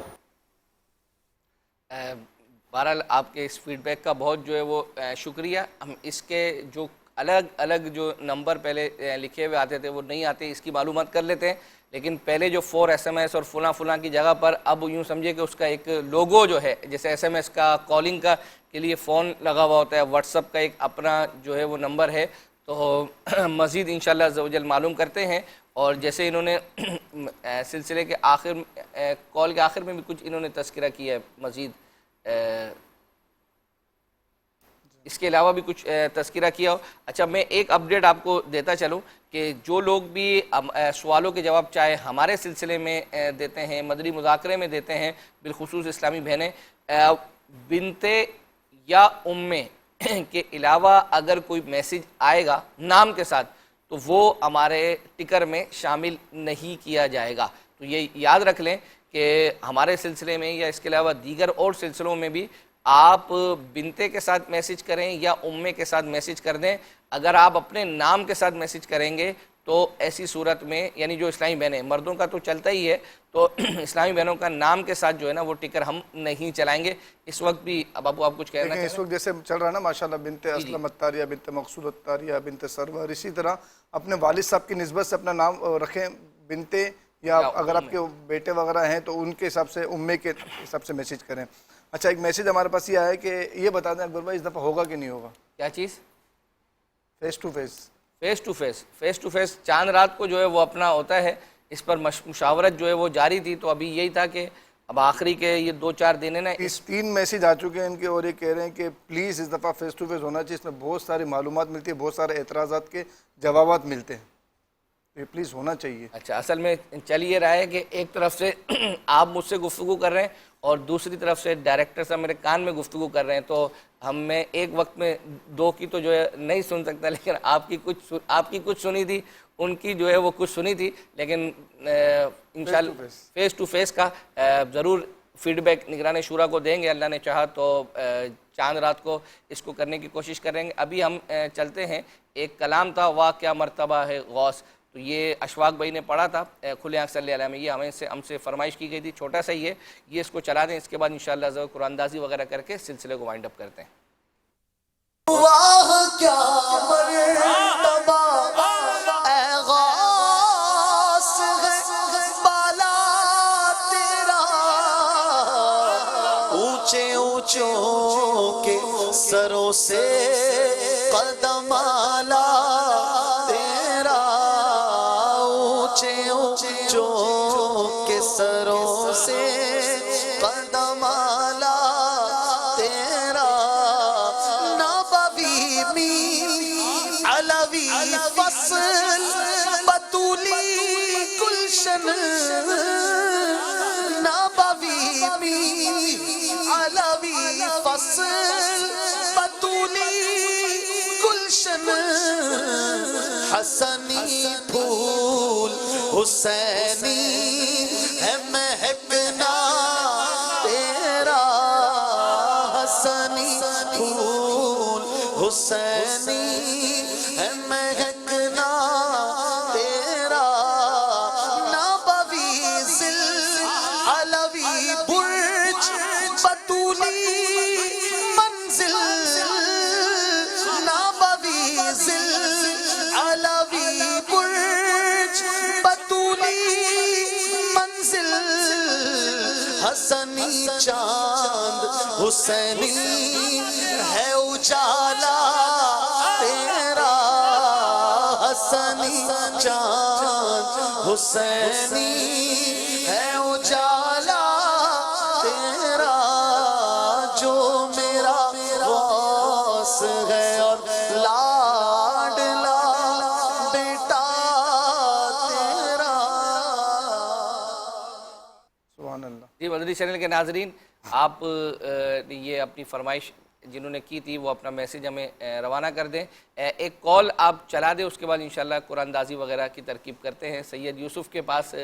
بہرحال آپ کے اس فیڈ بیک کا بہت جو ہے وہ شکریہ. ہم اس کے جو الگ الگ جو نمبر پہلے لکھے ہوئے آتے تھے وہ نہیں آتے، اس کی معلومات کر لیتے ہیں. لیکن پہلے جو 4 ایس ایم ایس اور فلاں فلاں کی جگہ پر اب یوں سمجھے کہ اس کا ایک لوگو جو ہے، جیسے ایس ایم ایس کا کالنگ کا کے لیے فون لگا ہوا ہوتا ہے، واٹس ایپ کا ایک اپنا جو ہے وہ نمبر ہے. تو مزید انشاءاللہ عز و جل معلوم کرتے ہیں. اور جیسے انہوں نے سلسلے کے آخر، کال کے آخر میں بھی کچھ انہوں نے تذکرہ کیا ہے مزید، اس کے علاوہ بھی کچھ تذکرہ کیا ہو. اچھا، میں ایک اپڈیٹ آپ کو دیتا چلوں کہ جو لوگ بھی سوالوں کے جواب چاہے ہمارے سلسلے میں دیتے ہیں، مدنی مذاکرے میں دیتے ہیں، بالخصوص اسلامی بہنیں، بنتے یا امیں کے علاوہ اگر کوئی میسیج آئے گا نام کے ساتھ تو وہ ہمارے ٹکر میں شامل نہیں کیا جائے گا. تو یہ یاد رکھ لیں کہ ہمارے سلسلے میں یا اس کے علاوہ دیگر اور سلسلوں میں بھی آپ بنتے کے ساتھ میسیج کریں یا امے کے ساتھ میسیج کر دیں. اگر آپ اپنے نام کے ساتھ میسیج کریں گے تو ایسی صورت میں، یعنی جو اسلامی بہنیں، مردوں کا تو چلتا ہی ہے، تو اسلامی بہنوں کا نام کے ساتھ جو ہے نا وہ ٹکر ہم نہیں چلائیں گے. اس وقت بھی اب آپ کچھ کہنا چاہیں؟ اس وقت جیسے چل رہا ہے نا ماشاءاللہ، بنت اسلم الطاریہ، بنت مقصود الطاریہ، بنت سرور، اسی طرح اپنے والد صاحب کی نسبت سے اپنا نام رکھیں بنتے، یا اگر آپ کے بیٹے وغیرہ ہیں تو ان کے حساب سے امے کے حساب سے میسیج کریں. اچھا، ایک میسیج ہمارے پاس یہ آیا ہے کہ یہ بتا دیں اکبر بھائی اس دفعہ ہوگا کہ نہیں ہوگا؟ کیا چیز؟ Face to face. Face to face, face to face چاند رات کو جو ہے وہ اپنا ہوتا ہے. اس پر مشاورت جو ہے وہ جاری تھی. تو ابھی یہی تھا کہ اب آخری کے یہ 2-4 دن ہے نا، 3 میسیج آ چکے ہیں ان کے، اور یہ کہہ رہے ہیں کہ پلیز اس دفعہ فیس ٹو فیس ہونا چاہیے. اس میں بہت ساری معلومات ملتی ہے، بہت سارے اعتراضات کے جوابات ملتے ہیں، یہ پلیز ہونا چاہیے. اچھا، اصل میں چل یہ رہا ہے کہ ایک طرف سے آپ مجھ سے گفتگو کر رہے ہیں اور دوسری طرف سے ڈائریکٹر صاحب میرے کان میں گفتگو کر رہے ہیں. تو میں ایک وقت میں 2 کی تو جو ہے نہیں سن سکتا، لیکن آپ کی کچھ سنی تھی، ان کی جو ہے وہ کچھ سنی تھی. لیکن انشاءاللہ فیس ٹو فیس کا ضرور فیڈ بیک نگران شورا کو دیں گے. اللہ نے چاہا تو چاند رات کو اس کو کرنے کی کوشش کریں گے. ابھی ہم چلتے ہیں، ایک کلام تھا، واہ کیا مرتبہ ہے غوث. تو یہ اشفاق بھائی نے پڑھا تھا کھلے آنکھ صلی اللہ علیہ میں. یہ ہم سے فرمائش کی گئی تھی، چھوٹا سا ہی ہے، یہ اس کو چلا دیں. اس کے بعد انشاءاللہ ضرور قرآن اندازی وغیرہ کر کے سلسلے کو وائنڈ اپ کرتے ہیں. واہ کیا مرتبہ اے غوث ہے بالا تیرا، اونچے اونچوں کے سروں سے قدم آلا تیرا، اونچے اونچوں کے سروں سے قدم آلا تیرا، نبوی می علوی فصل بطولی گلشن، نبوی می علوی فصل بطولی گلشن، حسنی پھول حسینی ہے مہکنا تیرا حسنی پھول حسینی ہے مہکنا تیرا نبوی ذل علوی برج بطولی منزل نبوی ذل علوی برج بطولی منزل حسنی چاند حسینی ہے اجالا تیرا حسنی چاند حسینی ہے اجالا تیرا جو میرا غوث ہے اور لاڈلا بیٹا تیرا. سبحان اللہ. جی مدنی چینل کے ناظرین، آپ نے یہ اپنی فرمائش جنہوں نے کی تھی وہ اپنا میسیج ہمیں روانہ کر دیں. ایک کال آپ چلا دیں، اس کے بعد انشاءاللہ قرآن دازی وغیرہ کی ترکیب کرتے ہیں. سید یوسف کے پاس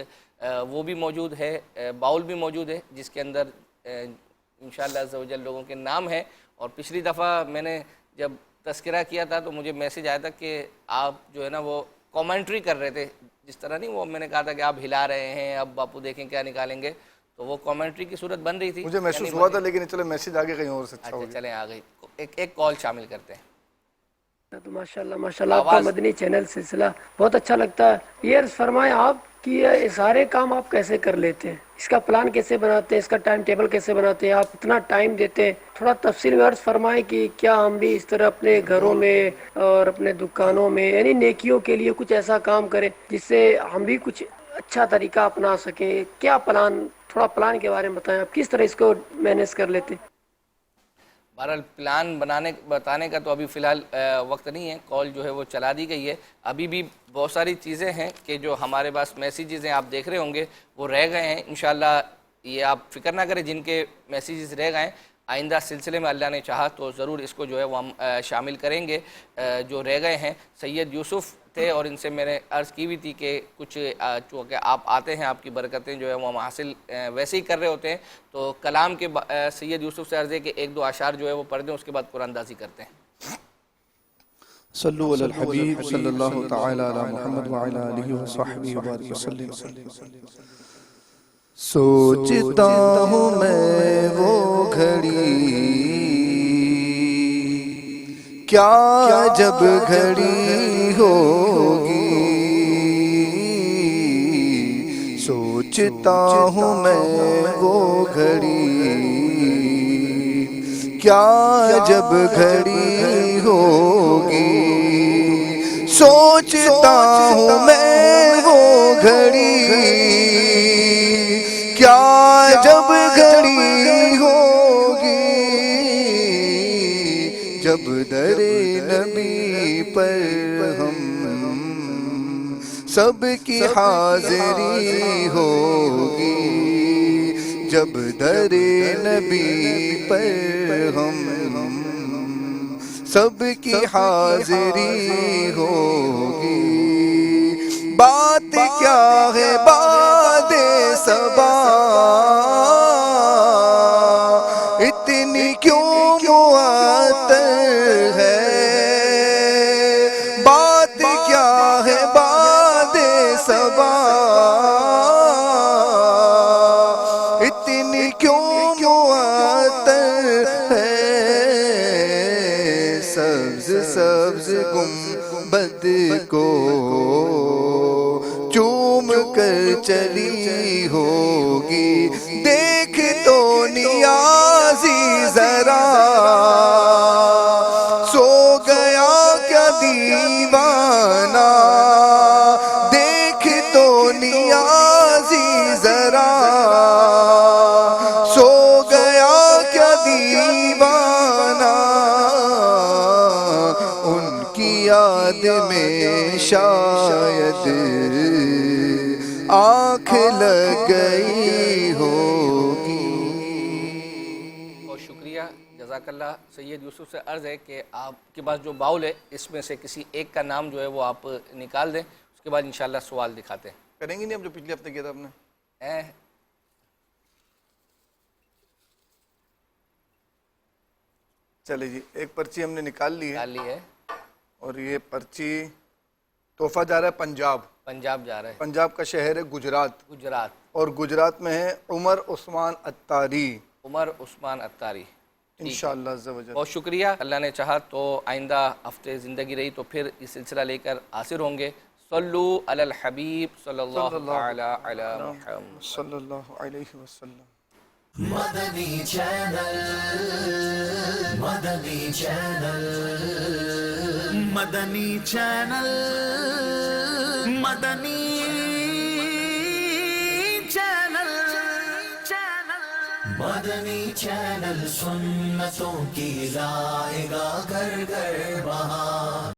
وہ بھی موجود ہے، باؤل بھی موجود ہے جس کے اندر انشاءاللہ عز و جل لوگوں کے نام ہیں. اور پچھلی دفعہ میں نے جب تذکرہ کیا تھا تو مجھے میسیج آیا تھا کہ آپ جو ہے نا وہ کامنٹری کر رہے تھے، جس طرح نہیں وہ میں نے کہا تھا کہ آپ ہلا رہے ہیں، اب باپو دیکھیں کیا نکالیں گے، تو وہ کامنٹری کی صورت بن رہی تھی. مجھے محسوس ہوا تھا لیکن چلو میسیج آگے کہیں اور سے اچھا ہو گیا. چلیں آ گئی. ایک کال شامل کرتے ہیں. تو ماشاءاللہ آپ کا مدنی چینل سلسلہ بہت اچھا لگتا ہے. یہ عرض فرمائیں آپ کہ یہ سارے کام آپ کیسے کر لیتے ہیں، اس کا پلان کیسے بناتے ہیں، اس کا ٹائم ٹیبل کیسے بناتے ہیں، آپ اتنا ٹائم دیتے ہیں؟ تھوڑا تفصیل میں عرض فرمائیں کہ کیا ہم بھی اس طرح اپنے گھروں میں اور اپنے دکانوں میں یعنی نیکیوں کے لیے کچھ ایسا کام کریں جس سے ہم بھی کچھ اچھا طریقہ اپنا سکیں. کیا پلان، تھوڑا پلان کے بارے میں بتائیں، آپ کس طرح اس کو مینیج کر لیتے ہیں؟ بہرحال پلان بتانے کا تو ابھی فی الحال وقت نہیں ہے. کال جو ہے وہ چلا دی گئی ہے. ابھی بھی بہت ساری چیزیں ہیں کہ جو ہمارے پاس میسیجز ہیں، آپ دیکھ رہے ہوں گے وہ رہ گئے ہیں. انشاءاللہ یہ آپ فکر نہ کریں، جن کے میسیجز رہ گئے ہیں آئندہ سلسلے میں اللہ نے چاہا تو ضرور اس کو جو ہے وہ ہم شامل کریں گے. جو رہ گئے ہیں سید یوسف تھے اور ان سے میں نے عرض کی ہوئی تھی کہ کچھ چونکہ آپ آتے ہیں، آپ کی برکتیں جو ہے وہ ہم حاصل ویسے ہی کر رہے ہوتے ہیں، تو کلام کے سید یوسف سے عرض ہے کہ ایک دو اشعار جو ہے وہ پڑھ دیں، اس کے بعد قرآن دازی کرتے ہیں. صلو علی الحبیب صلی اللہ تعالی علی محمد وعلی آلہ وصحبہ وبارک وسلم. سوچتا ہوں میں وہ گھڑی کیا جب گھڑی ہوگی، سوچتا ہوں میں وہ گھڑی کیا جب گھڑی ہوگی، سوچتا ہوں میں وہ گھڑی کیا جب گھڑی ہوگی، جب در نبی پر ہم سب کی حاضری ہوگی، جب در نبی پر ہم سب کی حاضری ہوگی. بات کیا ہے باد صبا، اتنی کیوں معطل ہے، بات کیا ہے باد صبا، اتنی کیوں معطل ہے. سبز سبز گنبد کو چوم کر چلی ہوگی، دیکھ تو نیازی ذرا سو گیا کیا دیوانہ، دیکھ تو نیازی ذرا سو گیا کیا دیوانہ. ان کی یاد میں شاید آنکھ لگ گئی ہوگی. بہت شکریہ، جزاک اللہ. سید یوسف سے عرض ہے کہ آپ کے پاس جو باؤل ہے اس میں سے کسی ایک کا نام جو ہے وہ آپ نکال دیں، اس کے بعد انشاءاللہ سوال دکھاتے ہیں. کریں گے نہیں اب جو پچھلے ہفتے کیا تھا آپ نے؟ چلے جی ایک پرچی ہم نے نکال لی ہے اور یہ پرچی تحفہ جا رہا ہے پنجاب. پنجاب جا رہا ہے. پنجاب کا شہر ہے گجرات. گجرات. اور گجرات میں ہے عمر عثمان اتاری. عمر عثمان اتاری. انشاءاللہ عز و جل. بہت شکریہ. اللہ نے چاہا تو آئندہ ہفتے زندگی رہی تو پھر یہ سلسلہ لے کر حاضر ہوں گے. صلو علی الحبیب صلی اللہ تعالی علی محمد صلی اللہ علیہ وسلم. مدنی چینل مدنی چینل مدنی چینل مدنی چینل مدنی چینل سنتوں کی لائے گا گھر گھر بہار.